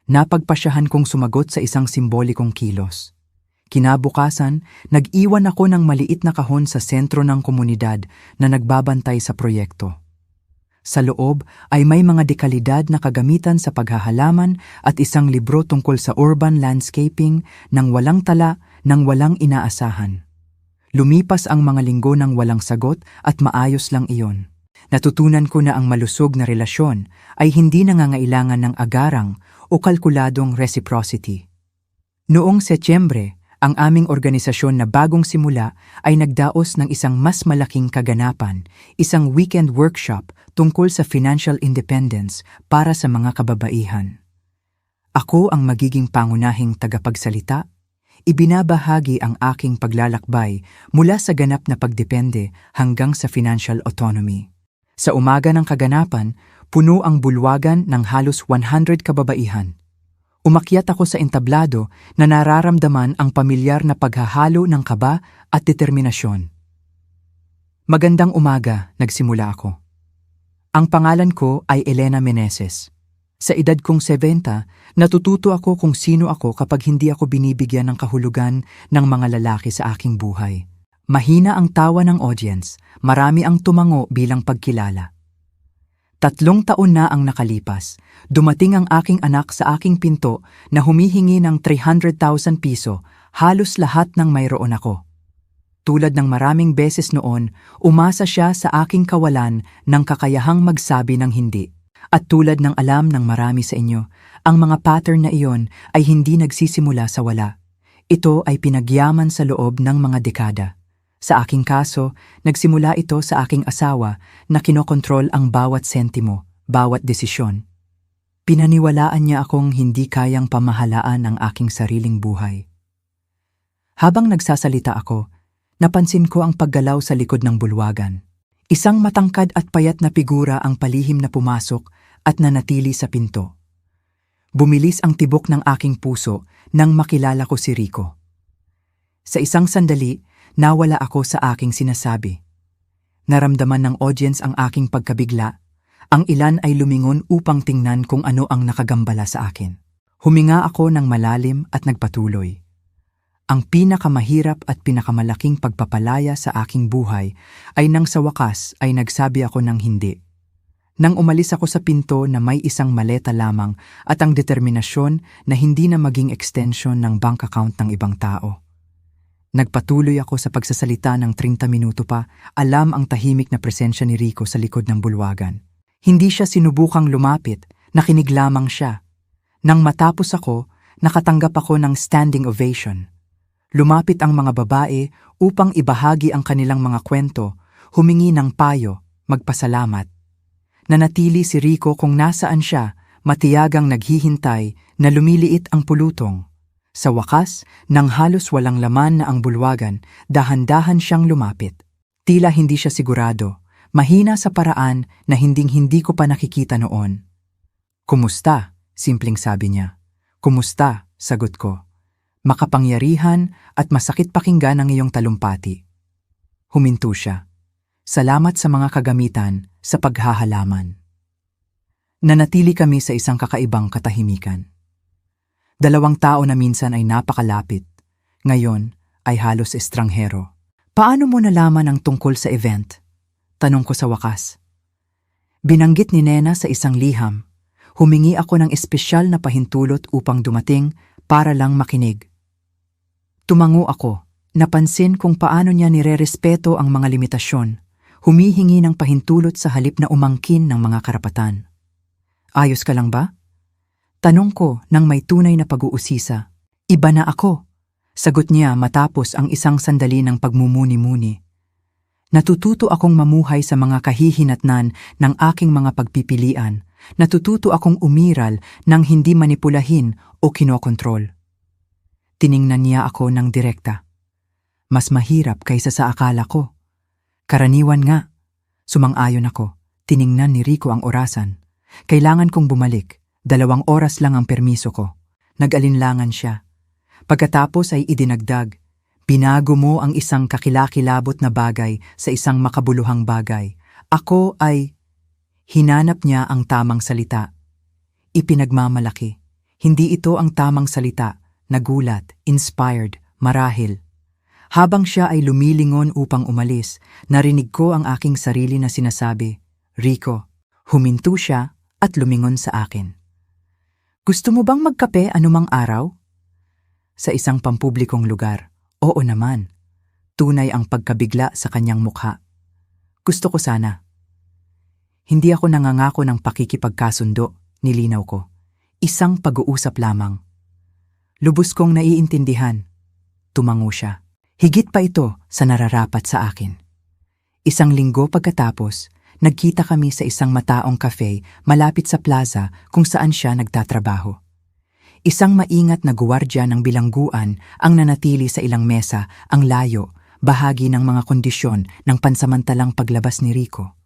Napagpasyahan kong sumagot sa isang simbolikong kilos. Kinabukasan, nag-iwan ako ng maliit na kahon sa sentro ng komunidad na nagbabantay sa proyekto. Sa loob ay may mga dekalidad na kagamitan sa paghahalaman at isang libro tungkol sa urban landscaping nang walang tala, nang walang inaasahan. Lumipas ang mga linggo ng walang sagot at maayos lang iyon. Natutunan ko na ang malusog na relasyon ay hindi nangangailangan ng agarang o kalkuladong reciprocity. Noong Setyembre, ang aming organisasyon na bagong simula ay nagdaos ng isang mas malaking kaganapan, isang weekend workshop tungkol sa financial independence para sa mga kababaihan. Ako ang magiging pangunahing tagapagsalita. Ibinabahagi ang aking paglalakbay mula sa ganap na pagdepende hanggang sa financial autonomy. Sa umaga ng kaganapan, puno ang bulwagan ng halos 100 kababaihan. Umakyat ako sa entablado na nararamdaman ang pamilyar na paghahalo ng kaba at determinasyon. Magandang umaga, nagsimula ako. Ang pangalan ko ay Elena Meneses. Sa edad kong 70, natututo ako kung sino ako kapag hindi ako binibigyan ng kahulugan ng mga lalaki sa aking buhay. Mahina ang tawa ng audience, marami ang tumango bilang pagkilala. 3 taon na ang nakalipas, dumating ang aking anak sa aking pinto na humihingi ng 300,000 piso, halos lahat ng mayroon ako. Tulad ng maraming beses noon, umasa siya sa aking kawalan ng kakayahang magsabi ng hindi. At tulad ng alam ng marami sa inyo, ang mga pattern na iyon ay hindi nagsisimula sa wala. Ito ay pinagyaman sa loob ng mga dekada. Sa aking kaso, nagsimula ito sa aking asawa na kinokontrol ang bawat sentimo, bawat desisyon. Pinaniwalaan niya akong hindi kayang pamahalaan ang aking sariling buhay. Habang nagsasalita ako, napansin ko ang paggalaw sa likod ng bulwagan. Isang matangkad at payat na figura ang palihim na pumasok at nanatili sa pinto. Bumilis ang tibok ng aking puso nang makilala ko si Rico. Sa isang sandali, nawala ako sa aking sinasabi. Naramdaman ng audience ang aking pagkabigla. Ang ilan ay lumingon upang tingnan kung ano ang nakagambala sa akin. Huminga ako ng malalim at nagpatuloy. Ang pinakamahirap at pinakamalaking pagpapalaya sa aking buhay ay nang sa wakas ay nagsabi ako ng hindi. Nang umalis ako sa pinto na may isang maleta lamang at ang determinasyon na hindi na maging extension ng bank account ng ibang tao. Nagpatuloy ako sa pagsasalita ng 30 minuto pa, alam ang tahimik na presensya ni Rico sa likod ng bulwagan. Hindi siya sinubukang lumapit, nakinig lamang siya. Nang matapos ako, nakatanggap ako ng standing ovation. Lumapit ang mga babae upang ibahagi ang kanilang mga kwento, humingi ng payo, magpasalamat. Nanatili si Rico kung nasaan siya, matiyagang naghihintay na lumiliit ang pulutong. Sa wakas, nang halos walang laman na ang bulwagan, dahan-dahan siyang lumapit. Tila hindi siya sigurado, mahina sa paraan na hinding-hindi ko pa nakikita noon. "Kumusta?" simpleng sabi niya. "Kumusta?" sagot ko. "Makapangyarihan at masakit pakinggan ang iyong talumpati." Huminto siya. "Salamat sa mga kagamitan sa paghahalaman." Nanatili kami sa isang kakaibang katahimikan. 2 tao na minsan ay napakalapit, ngayon ay halos estranghero. "Paano mo nalaman ang tungkol sa event?" tanong ko sa wakas. Binanggit ni Nena sa isang liham, Humingi ako ng espesyal na pahintulot upang dumating para lang makinig. Tumango ako. Napansin kung paano niya nirerespeto ang mga limitasyon. Humihingi ng pahintulot sa halip na umangkin ng mga karapatan. Ayos ka lang ba? Tanong ko nang may tunay na pag-uusisa. Iba na ako. Sagot niya matapos ang isang sandali ng pagmumuni-muni. Natututo akong mamuhay sa mga kahihinatnan ng aking mga pagpipilian. Natututo akong umiral nang hindi manipulahin o kinokontrol. Tiningnan niya ako ng direkta. Mas mahirap kaysa sa akala ko. Karaniwan nga. Sumang-ayon ako. Tiningnan ni Rico ang orasan. Kailangan kong bumalik. 2 oras lang ang permiso ko. Nag-alinlangan siya. Pagkatapos ay idinagdag. Binago mo ang isang kakilakilabot na bagay sa isang makabuluhang bagay. Ako ay... Hinanap niya ang tamang salita. Ipinagmamalaki. Hindi ito ang tamang salita. Nagulat, inspired, marahil. Habang siya ay lumilingon upang umalis, narinig ko ang aking sarili na sinasabi, Rico. Huminto siya at lumingon sa akin. Gusto mo bang magkape anumang araw? Sa isang pampublikong lugar. Oo naman. Tunay ang pagkabigla sa kanyang mukha. Gusto ko sana. Hindi ako nangangako ng pakikipagkasundo, nilinaw ko. Isang pag-uusap lamang. Lubos kong naiintindihan. Tumango siya. Higit pa ito sa nararapat sa akin. 1 linggo pagkatapos, nagkita kami sa isang mataong cafe malapit sa plaza kung saan siya nagtatrabaho. Isang maingat na guwardya ng bilangguan ang nanatili sa ilang mesa, ang layo, bahagi ng mga kondisyon ng pansamantalang paglabas ni Rico.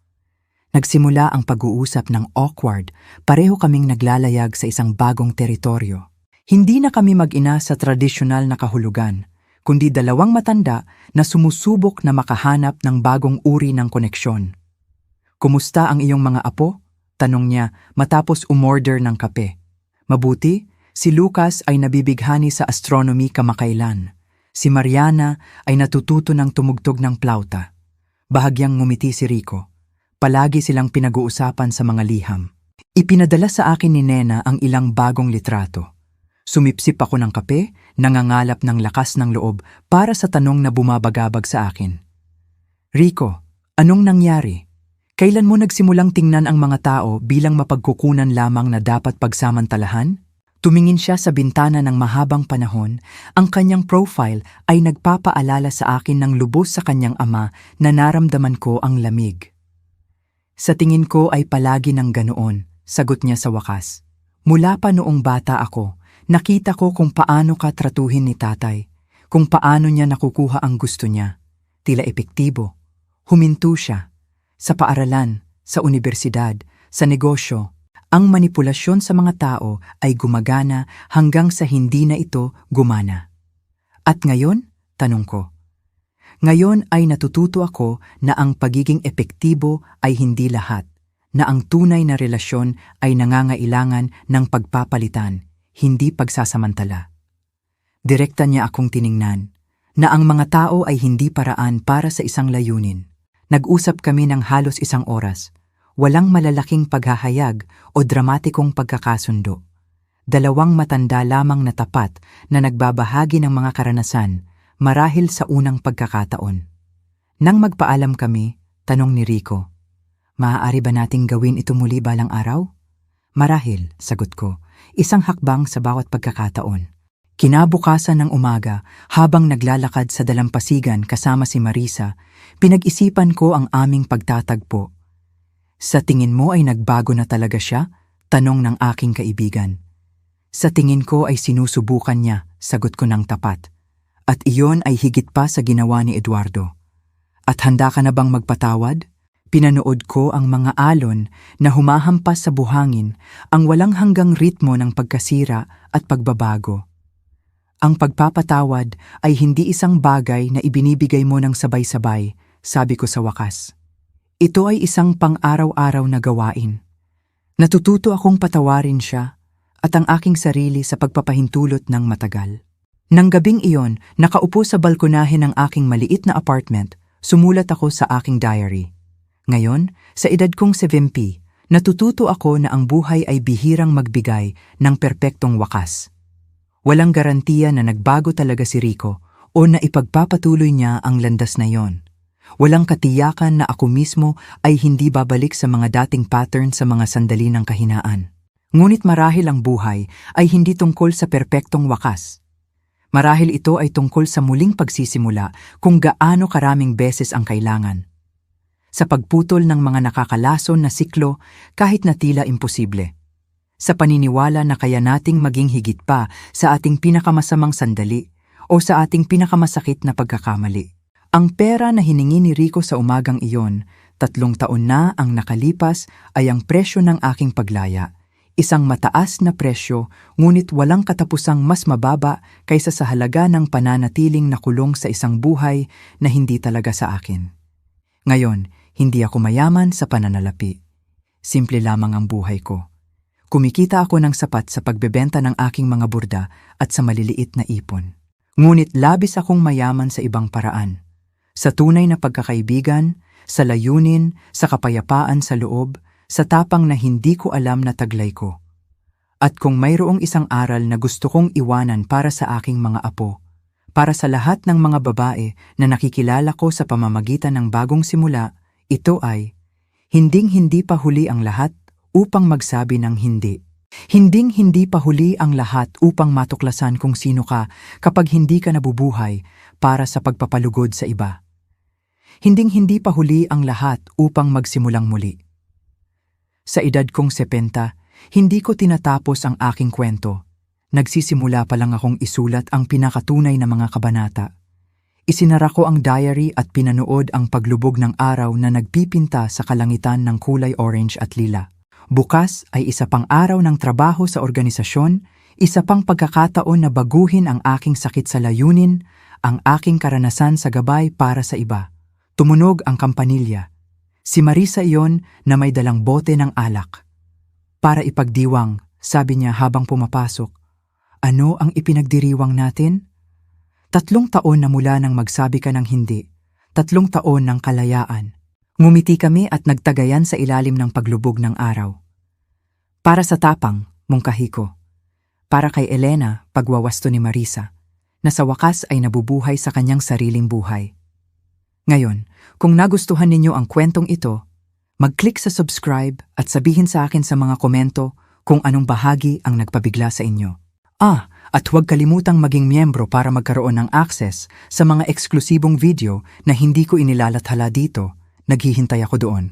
Nagsimula ang pag-uusap ng awkward, pareho kaming naglalayag sa isang bagong teritoryo. Hindi na kami mag-ina sa tradisyonal na kahulugan, kundi 2 matanda na sumusubok na makahanap ng bagong uri ng koneksyon. Kumusta ang iyong mga apo? Tanong niya matapos umorder ng kape. Mabuti, si Lucas ay nabibighani sa astronomy kamakailan. Si Mariana ay natututo ng tumugtog ng plauta. Bahagyang ngumiti si Rico. Palagi silang pinag-uusapan sa mga liham. Ipinadala sa akin ni Nena ang ilang bagong litrato. Sumipsip ako ng kape, nangangalap ng lakas ng loob para sa tanong na bumabagabag sa akin. Rico, anong nangyari? Kailan mo nagsimulang tingnan ang mga tao bilang mapagkukunan lamang na dapat pagsamantalahan? Tumingin siya sa bintana ng mahabang panahon, ang kanyang profile ay nagpapaalala sa akin ng lubos sa kanyang ama na naramdaman ko ang lamig. Sa tingin ko ay palagi ng ganoon, sagot niya sa wakas. Mula pa noong bata ako, nakita ko kung paano ka tratuhin ni tatay, kung paano niya nakukuha ang gusto niya. Tila epektibo. Huminto siya. Sa paaralan, sa unibersidad, sa negosyo, ang manipulasyon sa mga tao ay gumagana hanggang sa hindi na ito gumana. At ngayon? Tanong ko. Ngayon ay natututo ako na ang pagiging epektibo ay hindi lahat, na ang tunay na relasyon ay nangangailangan ng pagpapalitan, hindi pagsasamantala. Direkta niya akong tiningnan, na ang mga tao ay hindi paraan para sa isang layunin. Nag-usap kami ng halos 1 oras. Walang malalaking paghahayag o dramatikong pagkakasundo. 2 matanda lamang na tapat na nagbabahagi ng mga karanasan, marahil sa unang pagkakataon. Nang magpaalam kami, tanong ni Rico, maaari ba nating gawin ito muli balang araw? Marahil, sagot ko, 1 hakbang sa bawat pagkakataon. Kinabukasan ng umaga, habang naglalakad sa dalampasigan kasama si Marisa, pinag-isipan ko ang aming pagtatagpo. Sa tingin mo ay nagbago na talaga siya? Tanong ng aking kaibigan. Sa tingin ko ay sinusubukan niya, sagot ko ng tapat. At iyon ay higit pa sa ginawa ni Eduardo. At handa ka na bang magpatawad? Pinanood ko ang mga alon na humahampas sa buhangin, ang walang hanggang ritmo ng pagkasira at pagbabago. Ang pagpapatawad ay hindi isang bagay na ibinibigay mo ng sabay-sabay, sabi ko sa wakas. Ito ay isang pang-araw-araw na gawain. Natututo akong patawarin siya at ang aking sarili sa pagpapahintulot ng matagal. Nang gabing iyon, nakaupo sa balkonahe ng aking maliit na apartment, sumulat ako sa aking diary. Ngayon, sa edad kong 70, Natututo ako na ang buhay ay bihirang magbigay ng perpektong wakas. Walang garantiya na nagbago talaga si Rico o na ipagpapatuloy niya ang landas na yon. Walang katiyakan na ako mismo ay hindi babalik sa mga dating pattern sa mga sandali ng kahinaan. Ngunit marahil ang buhay ay hindi tungkol sa perpektong wakas. Marahil ito ay tungkol sa muling pagsisimula kung gaano karaming beses ang kailangan. Sa pagputol ng mga nakakalason na siklo kahit na tila imposible. Sa paniniwala na kaya nating maging higit pa sa ating pinakamasamang sandali o sa ating pinakamasakit na pagkakamali. Ang pera na hiningi ni Rico sa umagang iyon, 3 taon na ang nakalipas, ay ang presyo ng aking paglaya. Isang mataas na presyo, ngunit walang katapusang mas mababa kaysa sa halaga ng pananatiling nakulong sa isang buhay na hindi talaga sa akin. Ngayon, hindi ako mayaman sa pananalapi. Simple lamang ang buhay ko. Kumikita ako ng sapat sa pagbebenta ng aking mga burda at sa maliliit na ipon. Ngunit labis akong mayaman sa ibang paraan. Sa tunay na pagkakaibigan, sa layunin, sa kapayapaan sa loob, sa tapang na hindi ko alam na taglay ko. At kung mayroong isang aral na gusto kong iwanan para sa aking mga apo, para sa lahat ng mga babae na nakikilala ko sa pamamagitan ng bagong simula, ito ay, hinding-hindi pa huli ang lahat upang magsabi ng hindi. Hinding-hindi pa huli ang lahat upang matuklasan kung sino ka kapag hindi ka nabubuhay para sa pagpapalugod sa iba. Hinding-hindi pa huli ang lahat upang magsimulang muli. Sa edad kong 70, hindi ko tinatapos ang aking kwento. Nagsisimula pa lang akong isulat ang pinakatunay na mga kabanata. Isinara ko ang diary at pinanood ang paglubog ng araw na nagpipinta sa kalangitan ng kulay orange at lila. Bukas ay isa pang araw ng trabaho sa organisasyon, isa pang pagkakataon na baguhin ang aking sakit sa layunin, ang aking karanasan sa gabay para sa iba. Tumunog ang kampanilya. Si Marisa iyon na may dalang bote ng alak. Para ipagdiwang, sabi niya habang pumapasok, "Ano ang ipinagdiriwang natin? 3 taon na mula nang magsabi ka ng hindi, 3 taon ng kalayaan." Ngumiti kami at nagtagayan sa ilalim ng paglubog ng araw. Para sa tapang, mungkahi ko. Para kay Elena, pagwawasto ni Marisa, na sa wakas ay nabubuhay sa kanyang sariling buhay. Ngayon, kung nagustuhan ninyo ang kwentong ito, mag-click sa subscribe at sabihin sa akin sa mga komento kung anong bahagi ang nagpabigla sa inyo. At huwag kalimutang maging miyembro para magkaroon ng access sa mga eksklusibong video na hindi ko inilalathala dito. Naghihintay ako doon.